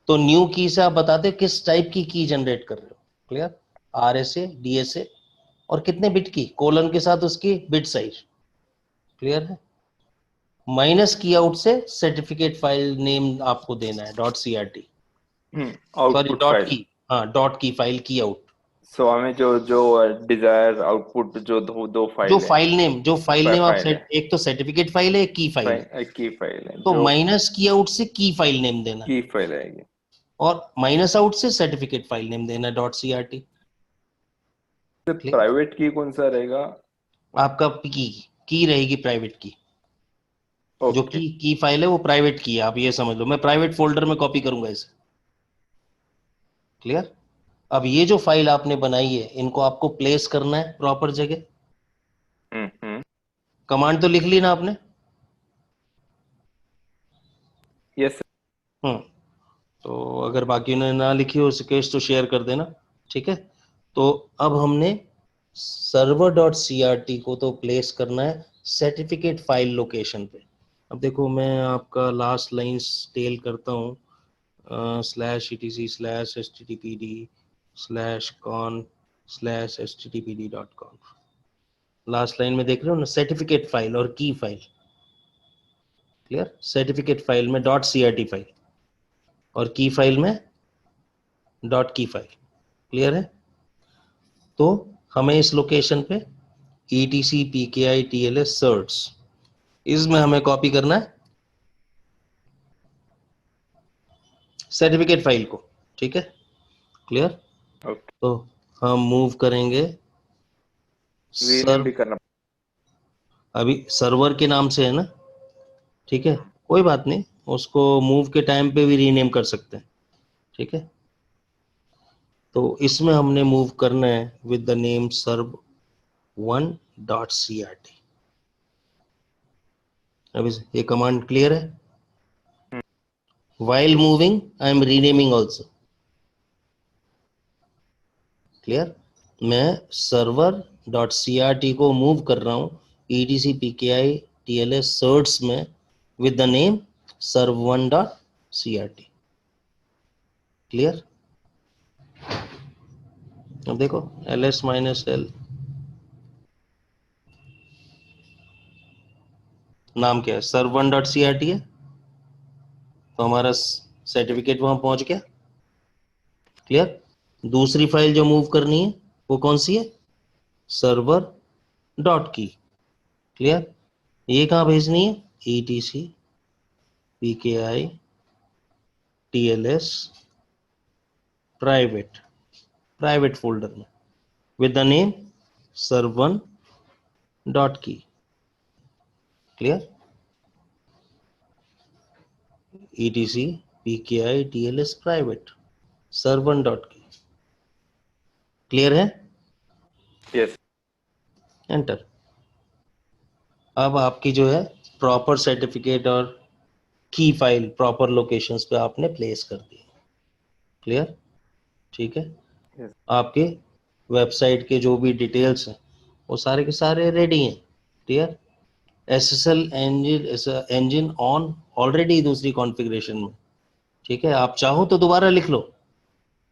तो न्यू की से आप बताते हो किस टाइप की जनरेट कर रहे हो। क्लियर? आरएसए, डीएसए, और कितने बिट की, कोलन के साथ उसकी बिट साइज। क्लियर है? माइनस की आउट से सर्टिफिकेट फाइल नेम आपको देना है dot C R T, sorry output dot file. Key, हाँ डॉट की फाइल की आउट। सो हमें जो जो डिजायर आउटपुट जो दो जो फाइल है, फाइल नेम आप फाइल है, सेट, एक तो सर्टिफिकेट फाइल है, एक की फाइल है। की फाइल है तो जो माइनस की आउट से की फाइल नेम देना है, की फाइल आएगी। और माइनस आउट से सर्टिफिकेट फाइल नेम देना है dot C R T. Clear? Private key कौन सा रहेगा? आपका की रहेगी प्राइवेट की। जो ओके। की फाइल है वो प्राइवेट की है, आप ये समझ लो, मैं प्राइवेट फोल्डर में कॉपी करूंगा इसे। क्लियर? अब ये जो फाइल आपने बनाई है, इनको आपको प्लेस करना है प्रॉपर जगह। हम्म। कमांड तो लिख ली ना आपने? यस। हम्म। तो अगर बाकी ने ना लिखी हो उस केस तो शेयर कर देना। ठीक है? तो अब हमने server dot C R T को तो प्लेस करना है सर्टिफिकेट फाइल लोकेशन पे। अब देखो मैं आपका लास्ट लाइन टेल करता हूँ, slash E T C slash H T T P D slash conf slash H T T P D dot com. Last line में देख रहे हो ना, सर्टिफिकेट फाइल और key file. Clear? Certificate file में dot C R T file, और key file में dot की फाइल। क्लियर है? तो हमें इस लोकेशन पे ई T C P K I T L S certs, इसमें हमें कॉपी करना है सर्टिफिकेट फाइल को। ठीक है? क्लियर? ओके। तो हम मूव करेंगे रीनेम सर, भी करना। अभी सर्वर के नाम से है ना। ठीक है? कोई बात नहीं, उसको मूव के टाइम पे भी रीनेम कर सकते हैं। ठीक है? तो इसमें हमने मूव करना है with the name serv one dot C R T. अब ये कमांड क्लियर है? While moving, I am renaming also. Clear? मैं server dot C R T को मूव कर रहा हूँ E T C P K I T L S certs में with the name serv one dot C R T. Clear? अब देखो L S minus L नाम क्या है, serv one dot C R T है, तो हमारा सर्टिफिकेट वहां पहुंच गया। क्लियर? दूसरी फाइल जो मूव करनी है वो कौन सी है, सर्वर डॉट की। क्लियर? ये कहाँ भेजनी है, ई T C P K I T L S private folder में with the name serv1 dot key. Clear? etc pki tls private serv1 dot key. Clear है? यस। एंटर। अब आपकी जो है प्रॉपर सर्टिफिकेट और की फाइल प्रॉपर लोकेशंस पे आपने place कर दी। क्लियर? ठीक है? यस। आपके वेबसाइट के जो भी डिटेल्स हैं वो सारे के सारे रेडी हैं। Clear? SSL engine on already दूसरी कॉन्फ़िगरेशन में। ठीक है? आप चाहो तो दोबारा लिख लो,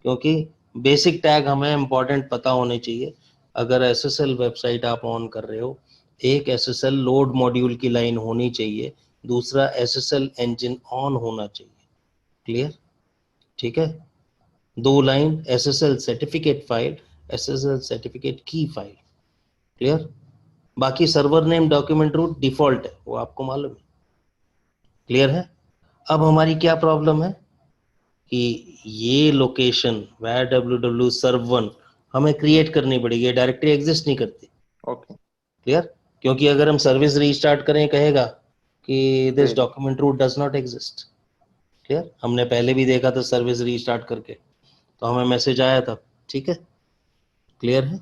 क्योंकि बेसिक टैग हमें इंपॉर्टेंट पता होने चाहिए। अगर एसएसएल वेबसाइट आप ऑन कर रहे हो, एक एसएसएल लोड मॉड्यूल की लाइन होनी चाहिए, दूसरा एसएसएल इंजन ऑन होना चाहिए। क्लियर? ठीक है? दो line SSL certificate file, SSL certificate key file. Clear? बाकी server name document root default है, वो आपको मालूम है। क्लियर है? अब हमारी क्या प्रॉब्लम है कि ये लोकेशन where www serv1 हमें क्रिएट करनी पड़ेगी, डायरेक्टरी एग्जिस्ट नहीं करती। ओके। क्लियर? क्योंकि अगर हम सर्विस रीस्टार्ट करें कहेगा कि this fail. Document root does not exist. Clear? हमने पहले भी देखा था सर्विस रीस्टार्ट करके, तो हमें मैसेज आया था। ठीक है, क्लियर है?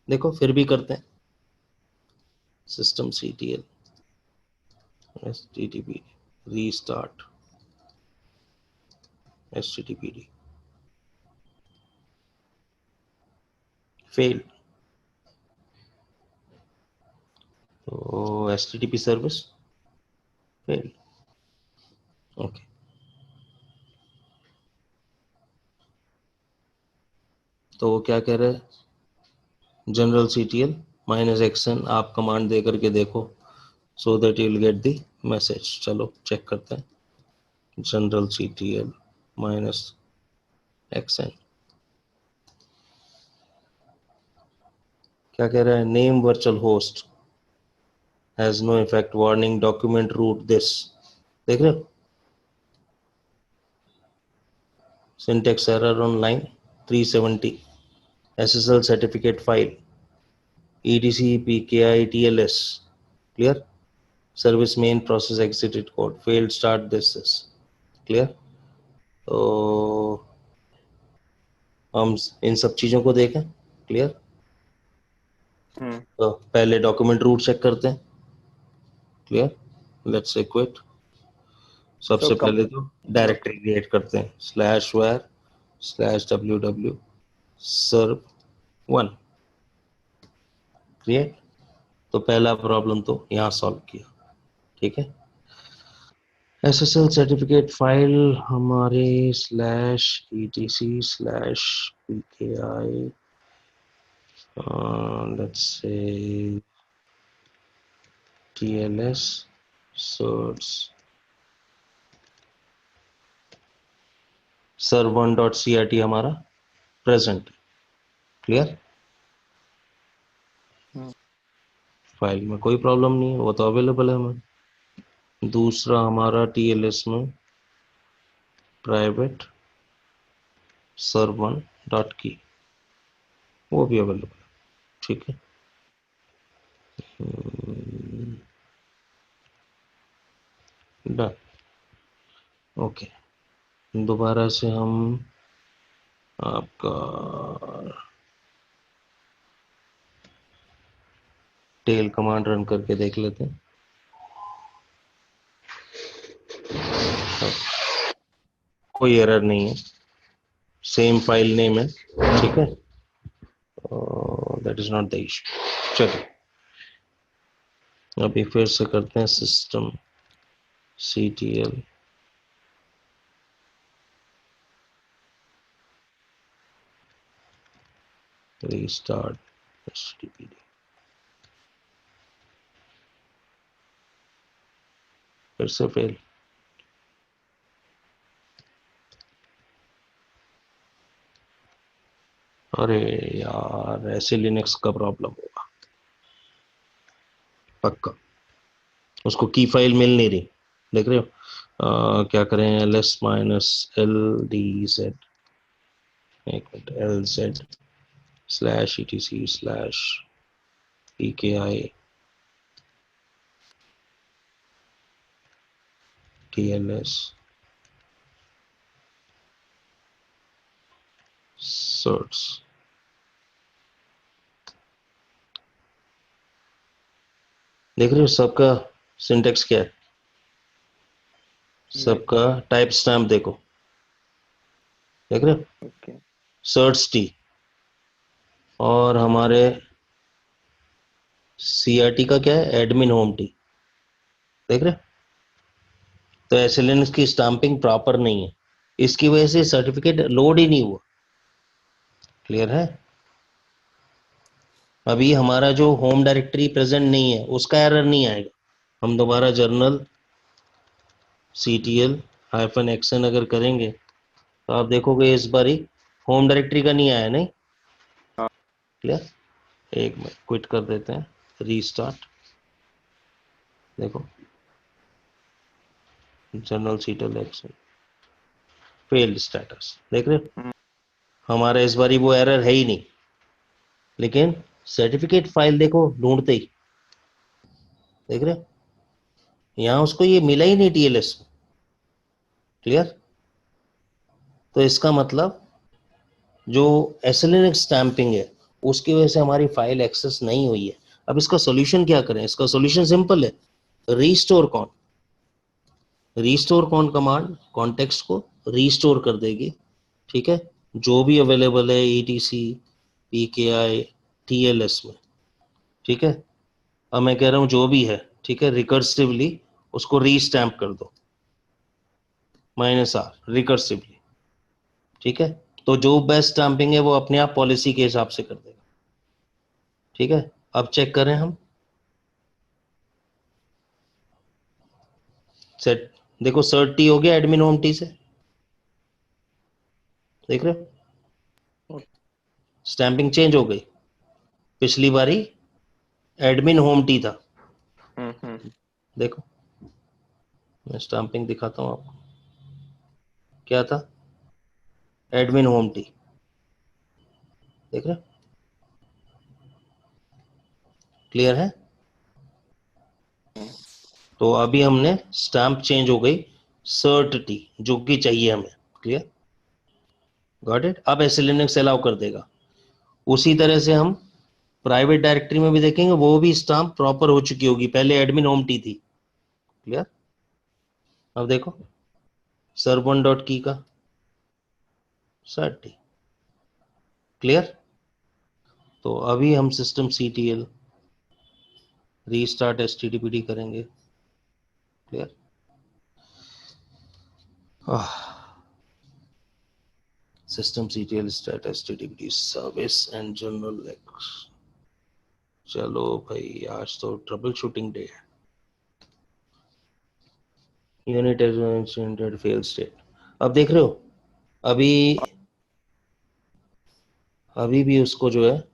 देखो फिर भी करते हैं, system CTL HTTP restart HTTPD fail. तो HTTP सर्विस फेल। ओके, तो वो क्या कह रहे हैं, जनरल CTL -xn आप कमांड दे करके देखो, so that you will get the message. चलो चेक करते हैं, जनरल CTL -xn क्या कह रहा है, name virtual host has no effect, warning document root this. देख रहे हो, syntax error on line 370, SSL certificate file EDC PKI TLS, clear? Service main process exerted code failed start this is, clear? तो हम इन सब चीजों को देखें, clear? तो पहले डॉक्यूमेंट रूट चेक करते हैं, क्लियर? Let's say quit. तो सबसे पहले तो डायरेक्टरी ओके। क्रिएट करते हैं, /var/ww serve1 क्रिएट। तो पहला प्रॉब्लम तो यहाँ सॉल्व किया, ठीक है? SSL सर्टिफिकेट फाइल हमारे /etc/pki let's say TLS certs serve1.crt हमारा प्रेजेंट, क्लियर? फाइल में कोई प्रॉब्लम नहीं है, वो तो अवेलेबल है हमें। दूसरा हमारा TLS में प्राइवेट serve1.key वो भी अवेलेबल है, ठीक है? डन। ओके, दोबारा से हम आपका टेल कमांड रन करके देख लेते हैं। कोई एरर नहीं है, सेम फाइल नेम है, ठीक है? That is not the issue. चलिए अभी फिर से करते हैं सिस्टम CTL रीस्टार्ट HTTPD, फिर से फेल। अरे यार, ऐसे लिनक्स का प्रॉब्लम होगा पक्का, उसको की फाइल मिल नहीं रही, देख रहे हो? क्या करें, ls-ldz एक मिनट lz/etc/pki TLS certs देख रहे हो सबका सिंटेक्स क्या है, सबका टाइप स्टैम्प देखो, देख रहे हो? ओके। सर्च टी और हमारे CRT का क्या है, एडमिन होम टी, देख रहे हो? तो SLN की स्टाम्पिंग प्रॉपर नहीं है, इसकी वजह से सर्टिफिकेट लोड ही नहीं हुआ, क्लियर है? अभी हमारा जो होम डायरेक्टरी प्रेजेंट नहीं है उसका एरर नहीं आएगा, हम दोबारा जर्नल CTL-xn अगर करेंगे तो आप देखोगे इस बार ही होम डायरेक्टरी का नहीं आया, नहीं? क्लियर? एक मिनट क्विट कर देते हैं, रीस्टार्ट, देखो जनरल CTL-xn फेल्ड स्टेटस, देख रहे हो? हमारा इस बारी वो एरर है ही नहीं, लेकिन सर्टिफिकेट फाइल देखो ढूंढते ही, देख रहे हो, यहां उसको ये मिला ही नहीं टीएलएस। क्लियर? तो इसका मतलब जो एसएलएन स्टैंपिंग है उसकी वजह से हमारी फाइल एक्सेस नहीं हुई है। अब इसका सॉल्यूशन क्या करें? इसका सॉल्यूशन सिंपल है, restorecon. Restorecon command context को रीस्टोर कर देगी, ठीक है, जो भी अवेलेबल है ईटीसी, पीकेआई, टीएलएस में, ठीक है। अब मैं कह रहा हूं जो भी है, ठीक है, रिकर्सिवली उसको रीस्टैम्प कर दो, -r रिकर्सिवली, ठीक है। तो जो बेस्ट स्टैंपिंग है वो अपने आप पॉलिसी के हिसाब से कर देगा, ठीक है। अब चेक करें हम, सेट, देखो सर्ट टी हो गया एडमिन होम टी से, देख रहे हो, स्टैंपिंग चेंज हो गई। पिछली बारी एडमिन होम टी था, देखो मैं स्टैंपिंग दिखाता हूं आपको, क्या था, एडमिन होम टी, देख रहे हो, क्लियर है। तो अभी हमने स्टैंप चेंज हो गई सर्ट टी, जो कि चाहिए हमें। क्लियर? Got it? अब एसएलएनएक्स अलाउ कर देगा। उसी तरह से हम प्राइवेट डायरेक्टरी में भी देखेंगे, वो भी स्टैंप प्रॉपर हो चुकी होगी, पहले एडमिन होम टी थी। क्लियर? अब देखो सर्वन डॉट की का सर्ट टी। क्लियर? तो अभी हम सिस्टम सीटीएल रीस्टार्ट एचटीटीपीडी करेंगे। Clear? System CTL start HTTPD service and general. चलो भाई, आज तो ट्रबल शूटिंग डे है। Unit as fail state. अब देख रहे हो, अभी अभी भी उसको जो है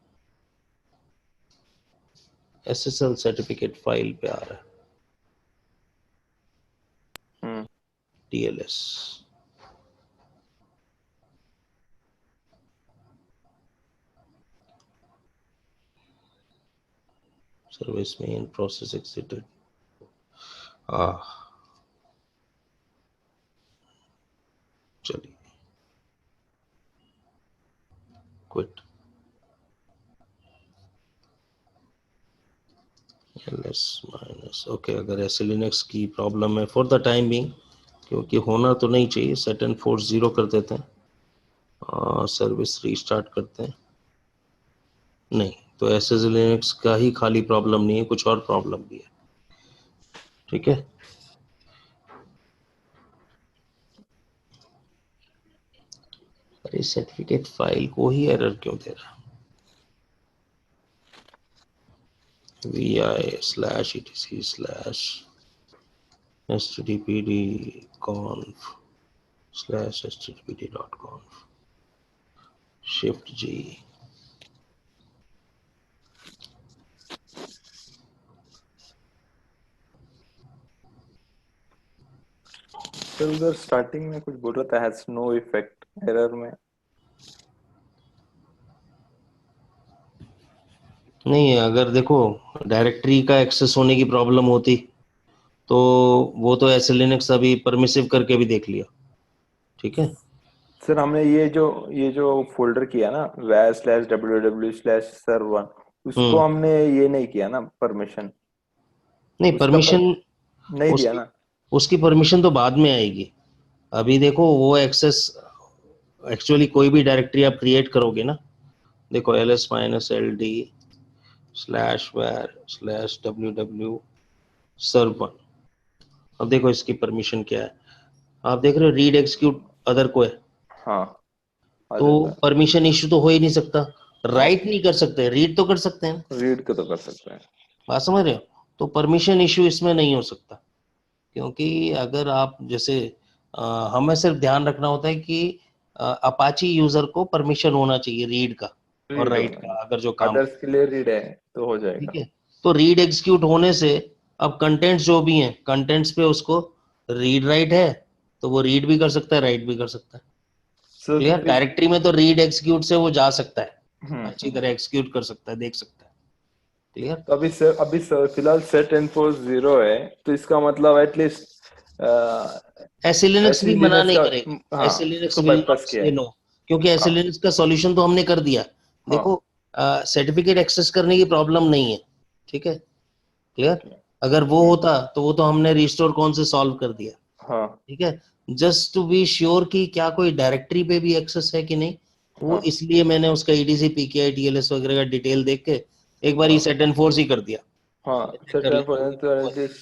एसएसएल सर्टिफिकेट फाइल पे आ रहा है, टीएलएस। सर्विस में इन प्रोसेस एग्जिटेड। चलिए क्विट ls माइनस। ओके, अगर ऐसे लिनक्स की प्रॉब्लम है फॉर द टाइम बिंग, क्योंकि होना तो नहीं चाहिए, सेट एंड फोर्स 0 कर देते हैं, सर्विस रीस्टार्ट करते हैं। नहीं तो एसएस लिनक्स का ही खाली प्रॉब्लम नहीं है, कुछ और प्रॉब्लम भी है, ठीक है। अरे सर्टिफिकेट फाइल को ही एरर क्यों दे रहा? vi/etc/httpd/conf/httpd.conf shift G। सर उधर स्टार्टिंग में कुछ बोल रहा था, हैज नो इफेक्ट एरर में। नहीं, अगर देखो डायरेक्टरी का एक्सेस होने की प्रॉब्लम होती तो वो तो ऐसे लिनक्स अभी परमिसिव करके भी देख लिया, ठीक है। सर हमने ये जो फोल्डर किया ना, var/www/server, उसको हमने ये नहीं किया ना परमिशन, नहीं उसका परमिशन, नहीं दिया उसकी ना। उसकी परमिशन तो बाद में आएगी। अभी देखो वो एक्सेस, एक्चुअली कोई भी डायरेक्टरी आप क्रिएट करोगे ना, देखो ls-ld/var/www server। अब देखो इसकी परमिशन क्या है, आप देख रहे हो रीड एग्जीक्यूट अदर को है, हाँ आ तो जाता है। परमिशन इश्यू तो हो ही नहीं सकता। राइट नहीं कर सकते, रीड तो कर सकते हैं, रीड को तो कर सकते हैं। बात समझ रहे हो। तो परमिशन इश्यू इसमें नहीं हो सकता, क्योंकि अगर आप जैसे हमें सिर्फ ध्यान रखना होता है कि अपाची यूजर को परमिशन होना चाहिए रीड का और रीड राइट होना, का, अगर जो काम, अदर्स के लिए रीड है तो हो ठीक जाएगा। है। तो रीड एग्जीक्यूट होने से अब कंटेंट्स जो भी हैं, कंटेंट्स पे उसको रीड राइट है, तो वो रीड भी कर सकता है, राइट भी कर सकता है। Sir clear? फिर डायरेक्टरी में तो रीड एग्जीक्यूट से वो जा सकता है, अच्छी तरह एग्जीक्यूट कर सकता है, देख सकता है। क्लियर? तो अभी फिलहाल सेट एनफोर्स 0 है, तो इसका मतलब एटलीस्ट एसए लिनक्स भी मना एसईलिनक्स नहीं का, करेगा, एसए हाँ लिनक्स उसको विल बाईपास नॉट किया से है। नो, क्योंकि एसए हाँ लिनक्स का सॉल्यूशन तो हमने कर दिया। हाँ। देखो, सर्टिफिकेट एक्सेस करने की प्रॉब्लम नहीं है, ठीक है, क्लियर। ओके। अगर वो होता तो वो तो हमने रिस्टोर कौन से सॉल्व कर दिया, हाँ ठीक है। जस्ट टू बी श्योर कि क्या कोई डायरेक्टरी पे भी एक्सेस है कि नहीं, वो हाँ इसलिए मैंने उसका ईडीसी पीकेआई टीएलएस वगैरह का डिटेल देख के एक बार ही हाँ सेट एंड फोर्स ही कर दिया, हाँ। चेक सेट कर लेता हूँ एनफोर्स कि तो वो है। एटलीस्ट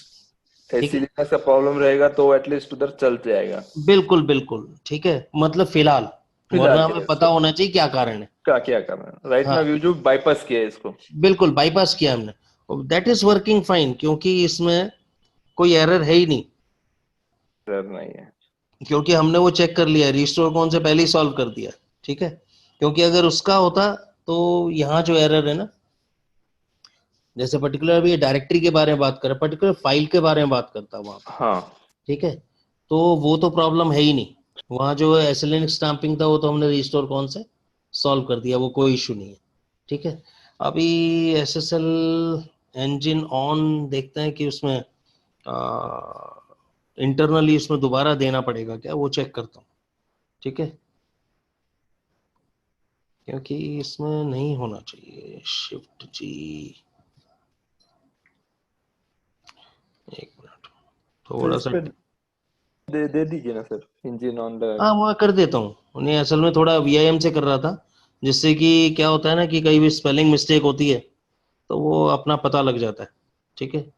ठीक है, एसईलिनक्स का प्रॉब्लम रहेगा तो एटलीस्ट उधर चल जाएगा बिल्कुल बिल्कुल, ठीक है, मतलब फिलहाल, फिलहाल वरना के हमें लिए पता इसको। होना चाहिए क्या कारण है। क्या क्या करना है राइट हाँ, ना, व्यू जो बाईपास किया है इसको। बिल्कुल बाईपास किया हमने, दैट इज वर्किंग फाइन, क्योंकि इसमें कोई एरर है ही नहीं, एरर नहीं है। क्योंकि हमने वो चेक कर लिया, रिस्टोर कौन से पहले ही सॉल्व कर दिया, ठीक है। क्योंकि अगर उसका होता तो यहाँ जो एरर है ना, जैसे पर्टिकुलर अभी ये डायरेक्टरी के बारे में बात कर रहे, पर्टिकुलर फाइल के बारे में बात करता वहां पे, हाँ ठीक है, तो वो तो प्रॉब्लम है ही नहीं। वहां जो एसएलएन स्टैंपिंग था वो तो हमने रिस्टोर कौन से सॉल्व कर दिया, वो कोई इशू नहीं है, ठीक है। अभी एसएसएल इंजन ऑन देखते हैं कि उसमें इंटरनली उसमें दोबारा देना पड़ेगा क्या, वो चेक करता हूँ, ठीक है, क्योंकि इसमें नहीं होना चाहिए। शिफ्ट जी, एक मिनट, तो थोड़ा इस सा। पे दे दीजिए ना सर, इंजन ऑन लगा हाँ, के। वो कर देता हूँ, उन्हें असल में थोड़ा वीआईएम से कर रहा था, जिससे कि क्या होता है ना कि कहीं भी स्पेलिंग मिस्टेक होती है तो वो अपना पता लग जाता है, ठीक है।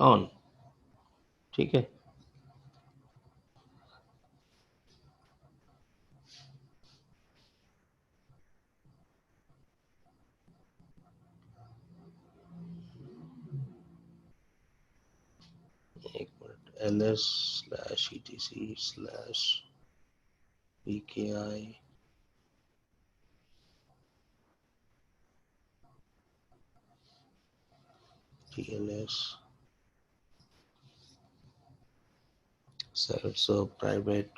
ऑन, ठीक है। एक minute, ls/etc/pki tls self serve private,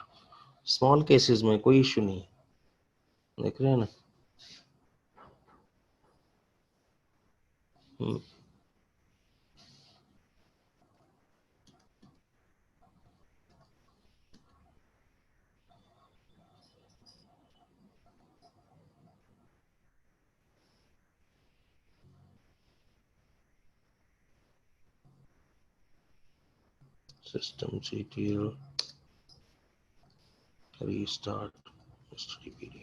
small cases में कोई इशू नहीं है, देख रहे हैं ना। System ctl restart httpd।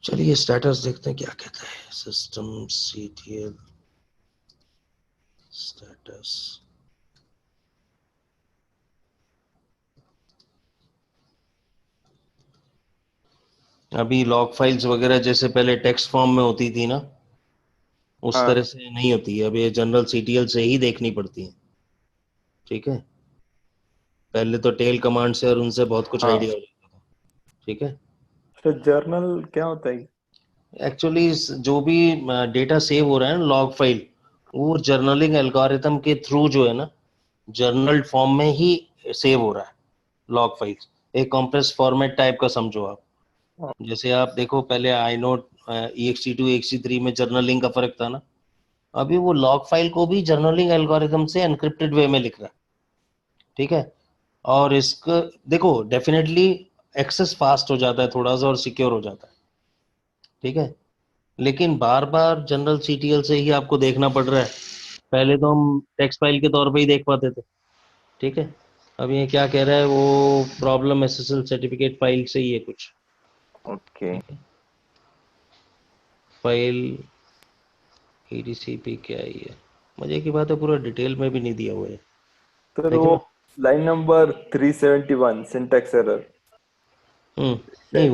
चलिए स्टेटस देखते हैं क्या कहता है सिस्टम ctl स्टेटस। अभी लॉग फाइल्स वगैरह जैसे पहले टेक्स्ट फॉर्म में होती थी ना, उस हाँ तरह से नहीं होती है, अब ये जनरल सीटीएल से ही देखनी पड़ती है, ठीक है। पहले तो टेल कमांड से और उनसे बहुत कुछ हाँ। आइडिया हो जाता था, ठीक है। तो जर्नल क्या होता है? एक्चुअली जो भी डेटा सेव हो रहा है ना लॉग फाइल, वो जर्नलिंग एल्गोरिथम के थ्रू जो है ना, जर्नल फॉर्म में ही सेव हो रहा है लॉग फाइल्स, एक कॉम्प्रेस फॉर्मेट टाइप का समझो आप। हाँ, जैसे आप देखो, पहले आई नोट ext2 ext3 में जर्नलिंग का फर्क था ना, अभी वो लॉग फाइल को भी जर्नलिंग एल्गोरिथम से एनक्रिप्टेड वे में लिख रहा है, ठीक है। और इसको देखो, डेफिनेटली एक्सेस फास्ट हो जाता है थोड़ा सा और सिक्योर हो जाता है, ठीक है, लेकिन बार बार जनरल सीटीएल से ही आपको देखना पड़ रहा है। पहले तो हम टेक्स्ट फाइल के तौर पे ही देख पाते थे, ठीक है। अब ये क्या कह रहा है, वो प्रॉब्लम एसएसएल सर्टिफिकेट फाइल से ही है कुछ, ओके। ठीक है। फाइल ईडीसीपी क्या ही है, मजे की बात है पूरा डिटेल में भी नहीं दिया हुआ सर है कि वो ना। Line number 371 syntax error. नहीं,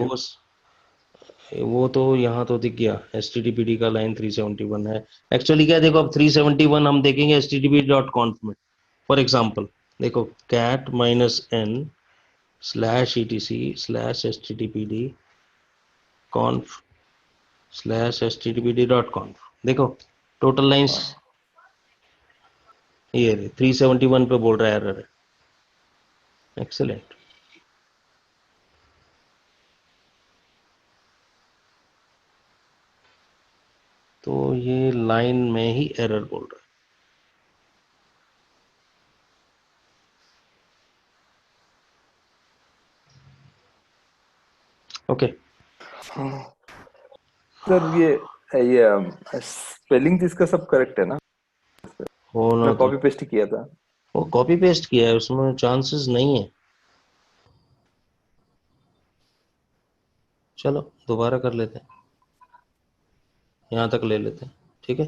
वो तो यहाँ तो दिख गया, S T T P D का लाइन 371 है। एक्चुअली क्या है, देखो अब 371 हम देखेंगे S T T P dot कॉन्फ में, फॉर एग्जाम्पल देखो cat -n /etc/stdpd conf /httpd.conf। देखो टोटल लाइंस ये 371 पे बोल रहा है एरर है। एक्सेलेंट। तो ये लाइन में ही एरर बोल रहा है। ओके सर ये स्पेलिंग इसका सब करेक्ट है ना? होना मैं तो कॉपी पेस्ट किया था। वो कॉपी पेस्ट किया है, उसमें चांसेस नहीं है। चलो दोबारा कर लेते हैं, यहाँ तक ले लेते हैं। ठीक है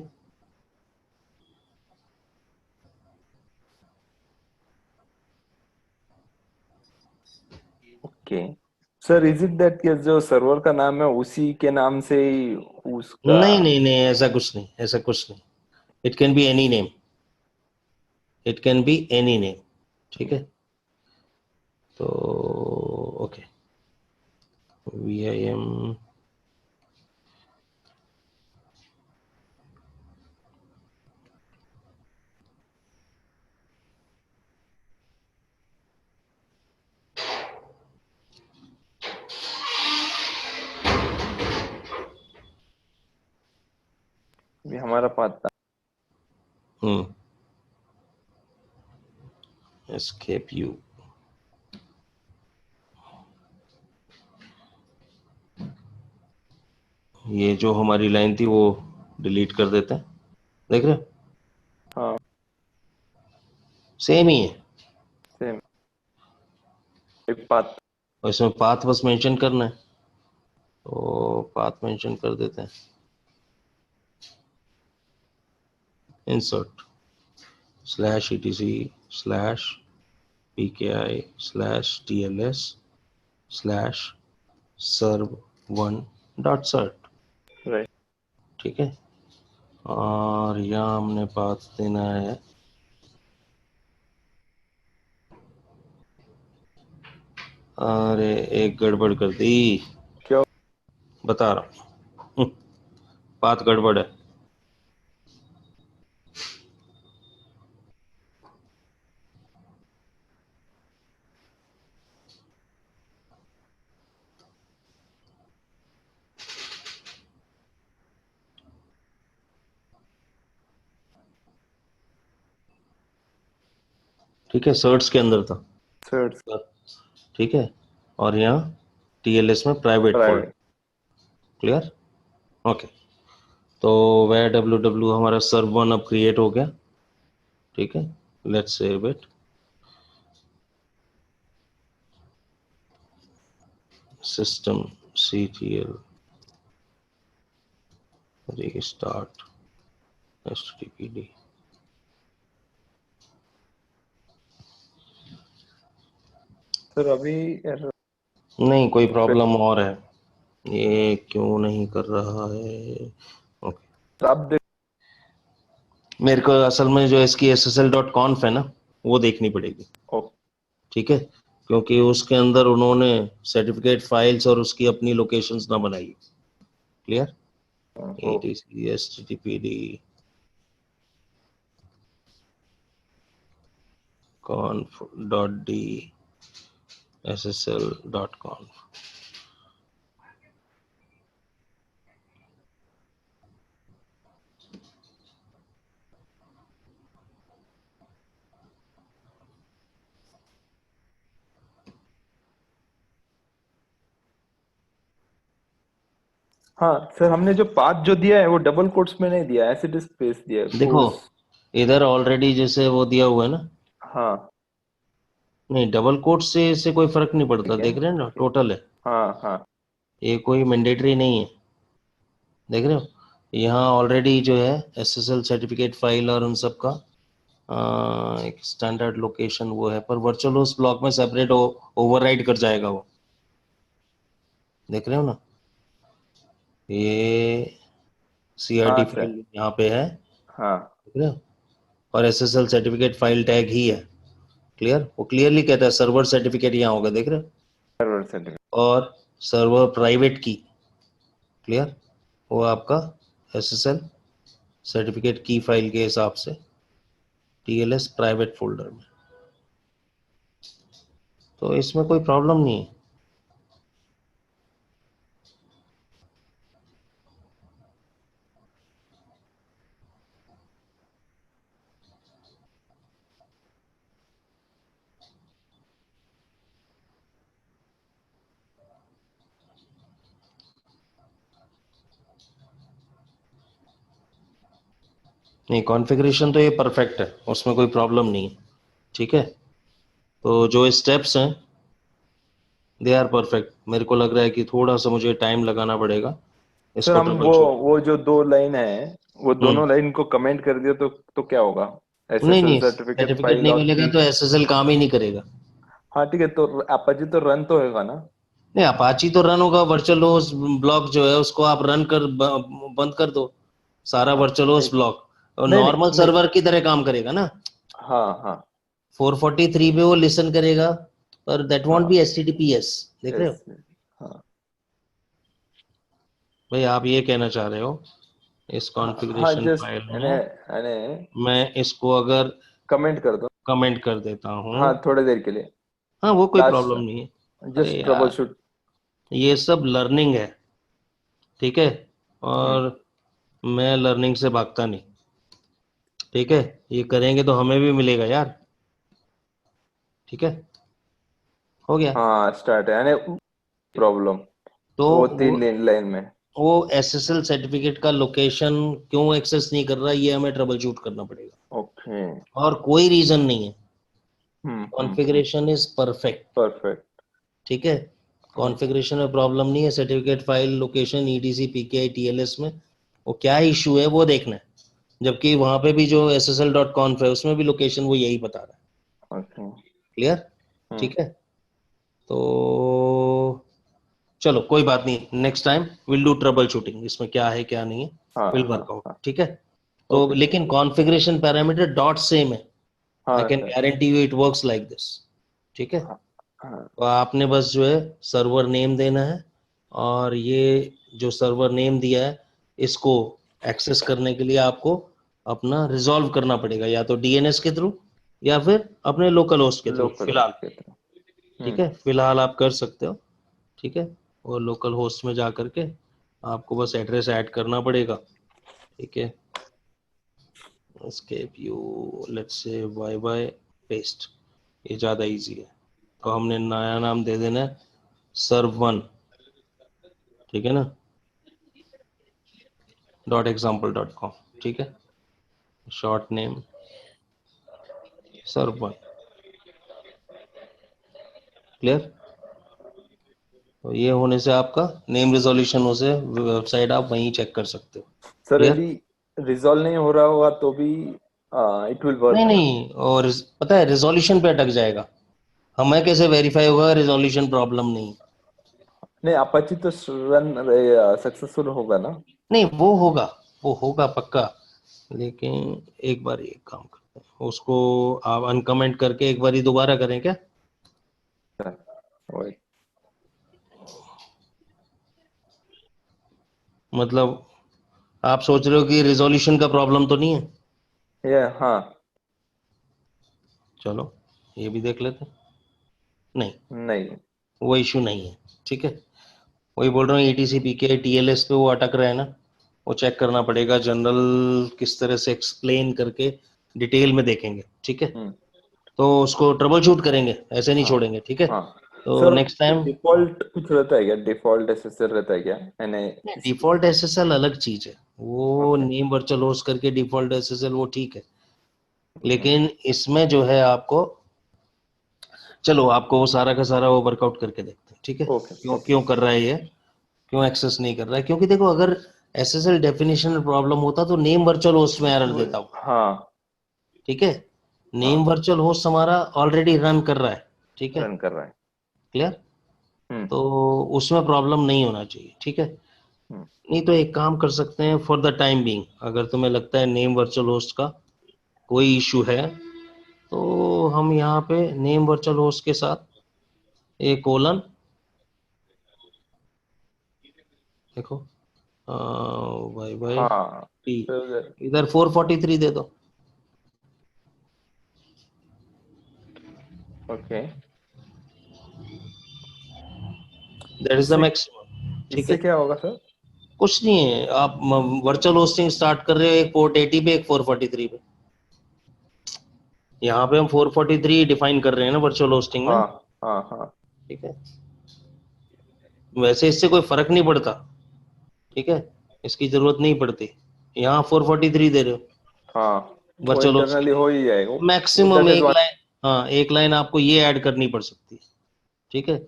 okay sir, is it that कि जो सर्वर का नाम है उसी के नाम से ही उसका? नहीं नहीं नहीं, ऐसा कुछ नहीं, ऐसा कुछ नहीं। It can be any name, it can be any name. ठीक है तो ओके VIM ये हमारा पाथ था। escape you। ये जो हमारी लाइन थी वो डिलीट कर देते हैं। देख रहे हो हाँ सेम ही है। सेम एक पाथ। और इसमें पाथ बस मेंशन करना है, तो पाथ मेंशन कर देते हैं। Insert /etc/pki/tls/serve1.cert। राइट। ठीक है और यहाँ हमने पाथ देना है अरे एक गड़बड़ कर दी, क्या? बता रहा हूँ पाथ गड़बड़ है। ठीक है सर्च के अंदर था। सर ठीक है और यहाँ TLS में private folder. Private. Clear okay तो वह www हमारा सर्व1 अब क्रिएट हो गया। ठीक है let's save it. System CTL restart HTTPD। Sir अभी नहीं कोई प्रॉब्लम और है, ये क्यों नहीं कर रहा है। ओके आप देख। मेरे को असल में जो इसकी SSL.conf है ना वो देखनी पड़ेगी। ठीक है क्योंकि उसके अंदर उन्होंने सर्टिफिकेट फाइल्स और उसकी अपनी लोकेशंस ना बनाई। Clear etc httpd conf.d /ssl.conf। हाँ सर, हमने जो पाथ जो दिया है वो डबल कोट्स में नहीं दिया, ऐसे स्पेस दिया है देखो कोर्स। इधर ऑलरेडी जैसे वो दिया हुआ है ना, हाँ नहीं डबल कोट से इससे कोई फर्क नहीं पड़ता। ठीक है। देख रहे हैं ना टोटल है, हाँ हाँ ये कोई मैंडेटरी नहीं है। देख रहे हो यहाँ ऑलरेडी जो है SSL सर्टिफिकेट फाइल और उन सब का एक स्टैंडर्ड लोकेशन वो है, पर वर्चुअल होस्ट ब्लॉक में सेपरेट ओवरराइड कर जाएगा वो। देख रहे हो ना ये CRT हाँ सर। फाइल यहाँ पे है। हाँ देख रहे हो और SSL सर्टिफिकेट फाइल टैग ही है। क्लियर वो क्लियरली कहता है सर्वर सर्टिफिकेट यहाँ होगा। देख रहे हो सर्वर सर्टिफिकेट। और सर्वर प्राइवेट की। क्लियर वो आपका SSL सर्टिफिकेट की फाइल के हिसाब से TLS प्राइवेट फोल्डर में, तो इसमें कोई प्रॉब्लम नहीं है। नहीं, कॉन्फ़िगरेशन तो ये परफेक्ट है, उसमें कोई प्रॉब्लम नहीं है, ठीक है। तो जो स्टेप्स हैं दे आर परफेक्ट। मेरे को लग रहा है कि थोड़ा सा मुझे टाइम लगाना पड़ेगा सर इसको हम ट्रबल शूट। वो जो 2 लाइन है, वो हम्म। दोनों लाइन को कमेंट कर दिया तो क्या होगा? नहीं एसएसएल नहीं, सर्टिफिकेट सर्टिफिकेट फाइल नहीं और मिलेगा की। तो SSL काम ही नहीं करेगा। हाँ ठीक है, तो अपाची तो रन तो होगा ना? नहीं, अपाची तो रन होगा, वर्चुअल होस्ट ब्लॉक जो है उसको आप रन कर बंद कर दो, सारा हाँ वर्चुअल नहीं होस्ट ब्लॉक और नहीं नॉर्मल नहीं। सर्वर की तरह काम करेगा ना। हाँ हाँ 443 पे वो लिसन करेगा, पर दैट वॉन्ट बी हाँ। HTTPS, देख रहे हो। यस। हाँ भाई आप ये कहना चाह रहे हो इस हाँ हाँ, कॉन्फ़िगरेशन जस्ट फाइल यानी में यानी मैं इसको अगर कमेंट कर दो। कमेंट कर देता हूँ। हाँ थोड़ी देर के लिए। हाँ, वो कोई लास्ट, प्रॉब्लम नहीं है। अरे जस्ट ट्रबल यार, शूट। ये सब लर्निंग है, ठीक है, हम्म। और मैं लर्निंग से भागता नहीं, ठीक है। ये करेंगे तो हमें भी मिलेगा यार, ठीक है। हो गया। हाँ स्टार्ट है यानी प्रॉब्लम तो वो वो 3 लाइन में। वो SSL सर्टिफिकेट का लोकेशन क्यों एक्सेस नहीं कर रहा, ये हमें ट्रबल शूट करना पड़ेगा, ओके। और कोई रीजन नहीं है। Hmm. Configuration is perfect, perfect. ठीक है। हाँ कॉन्फ़िगरेशन में प्रॉब्लम नहीं है, certificate file location EDC PKI TLS में वो क्या इशू है वो देखना है, जबकि वहां पे भी जो SSL.conf है उसमें भी लोकेशन वो यही बता रहा है। ओके। क्लियर, हम्म। ठीक है। तो चलो कोई बात नहीं, next time will do trouble shooting, इसमें क्या है क्या नहीं है, हाँ विल हाँ वर्कआउट, हाँ। ठीक है। तो ओके सर। लेकिन कॉन्फ़िगरेशन पैरामीटर डॉट सेम है, आई हाँ can sir. Guarantee you it works like this, ठीक है। हाँ हाँ। तो आपने बस जो है सर्वर नेम देना है, और ये जो सर्वर नेम दिया है इसको एक्सेस करने के लिए आपको अपना रिजॉल्व करना पड़ेगा, या तो DNS के थ्रू या फिर अपने लोकल होस्ट के थ्रू, लोकल फिलहाल, होस्ट के थ्रू। ठीक है, फिलहाल आप कर सकते हो, ठीक है। और लोकल होस्ट में जा करके आपको बस एड्रेस ऐड करना पड़ेगा, ठीक है। escape you, let's say YY paste, ये ज़्यादा इजी है। तो हमने नया नाम दे देना है सर्व1, ठीक है ना, .example.com, ठीक है, शॉर्ट नेम सर्व1। क्लियर। तो ये होने से आपका नेम रिजोल्यूशन हो से वेबसाइट आप वहीं चेक कर सकते हो। Sir clear. यदि रिजॉल्व नहीं हो रहा होगा तो भी इट विल नहीं वर्क ना? नहीं, और पता है रिजोल्यूशन पे अटक जाएगा, हमें कैसे वेरीफाई होगा रिजोल्यूशन प्रॉब्लम नहीं। नहीं अपाची तो रन सक्सेसफुल होगा ना? नहीं, वो होगा पक्का, लेकिन एक बार एक काम करते हैं, उसको आप अनकमेंट करके एक बार दोबारा करें क्या। वही। मतलब आप सोच रहे हो कि रिजोल्यूशन का प्रॉब्लम तो नहीं है। ये हाँ। चलो ये भी देख लेते हैं। नहीं, नहीं। वो इशू नहीं है, ठीक है। वही बोल रहा हूँ, ETC PKI TLS पे वो अटक रहा है ना, वो चेक करना पड़ेगा, जनरल किस तरह से एक्सप्लेन करके डिटेल में देखेंगे, ठीक है। हम्म। तो उसको ट्रबल शूट करेंगे, ऐसे नहीं हाँ छोड़ेंगे, ठीक है। हाँ। तो सर नेक्स्ट टाइम। डिफॉल्ट कुछ रहता है क्या? डिफॉल्ट एसएसएल रहता है क्या यानी इसकी? डिफॉल्ट SSL अलग चीज है, वो ओके। नेम वर्चुअल होस्ट करके डिफॉल्ट SSL वो ठीक है, ओके लेकिन इसमें जो है आपको, चलो आपको वो सारा का सारा वो वर्कआउट करके देखते हैं, ठीक है। ओके क्यों ओके। क्यों कर रहा है ये, क्यों एक्सेस नहीं कर रहा है, क्योंकि देखो अगर SSL डेफिनेशन में प्रॉब्लम होता तो नेम वर्चुअल होस्ट में एरर देता हूँ, हाँ ठीक है। नेम हाँ। वर्चुअल होस्ट हमारा ऑलरेडी रन कर रहा है, ठीक है, रन कर रहा है। क्लियर। हम्म। तो उसमें प्रॉब्लम नहीं होना चाहिए, ठीक है। हम्म। नहीं तो एक काम कर सकते हैं, फॉर द टाइम बीइंग अगर तुम्हें लगता है नेम वर्चुअल होस्ट का कोई इशू है, तो हम यहाँ पे नेम वर्चुअल होस्ट के साथ A कोलन, देखो वाई बाई हाँ टी, फिर उधर इधर 443 दे दो। ओके। दैट इज द इससे मैक्सिमम, ठीक इससे है। क्या होगा सर? कुछ नहीं है, आप वर्चुअल होस्टिंग स्टार्ट कर रहे हो एक पोर्ट 80 पे, एक 443 पे। यहाँ पे हम 443 डिफाइन कर रहे हैं ना वर्चुअल होस्टिंग में, हाँ हाँ हाँ। ठीक है। वैसे इससे कोई फर्क नहीं पड़ता, ठीक है, इसकी जरूरत नहीं पड़ती। यहाँ 443 दे रहे हो हाँ वो वर्चुअल इंटरनली होस्टिंग, हो ही जाएगा। उधर मैक्सिमम से एक तो लाइन, हाँ एक लाइन आपको ये ऐड करनी पड़ सकती है, ठीक है।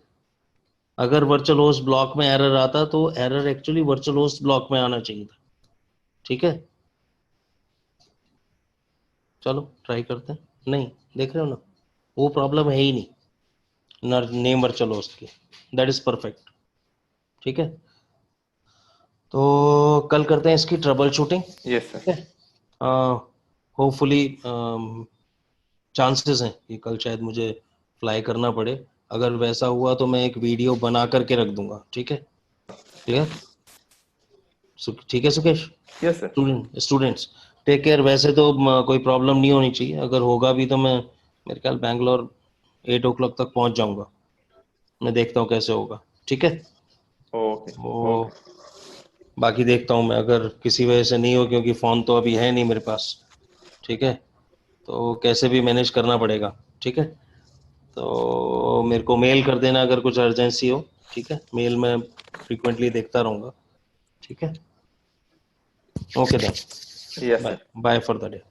अगर वर्चुअल होस्ट ब्लॉक में एरर आता तो error actually virtual host block में आना चाहिए था, ठीक है। चलो ट्राई करते हैं। नहीं, देख रहे हो ना, वो प्रॉब्लम है ही नहीं, नेम वर्चुअल होस्ट की, दैट इज परफेक्ट, ठीक है। तो कल करते हैं इसकी ट्रबल शूटिंग, यस ठीक सर। है। होपफुली चांसेस हैं कि कल शायद मुझे फ्लाई करना पड़े। अगर वैसा हुआ तो मैं एक वीडियो बना करके रख दूंगा, ठीक है। क्लियर, ठीक है Sukesh. Yes sir. Students take care. वैसे तो कोई प्रॉब्लम नहीं होनी चाहिए, अगर होगा भी तो मैं, मेरे ख्याल बैंगलोर 8 o'clock तक पहुंच जाऊंगा। मैं देखता हूँ कैसे होगा, ठीक है। ओके वो ओके। बाकी देखता हूँ मैं, अगर किसी वजह से नहीं हो, क्योंकि फ़ोन तो अभी है नहीं मेरे पास, ठीक है, तो कैसे भी मैनेज करना पड़ेगा, ठीक है। तो मेरे को मेल कर देना अगर कुछ अर्जेंसी हो, ठीक है। मेल में फ्रीक्वेंटली देखता रहूँगा, ठीक है। Okay then, yes bye sir. Bye for the day.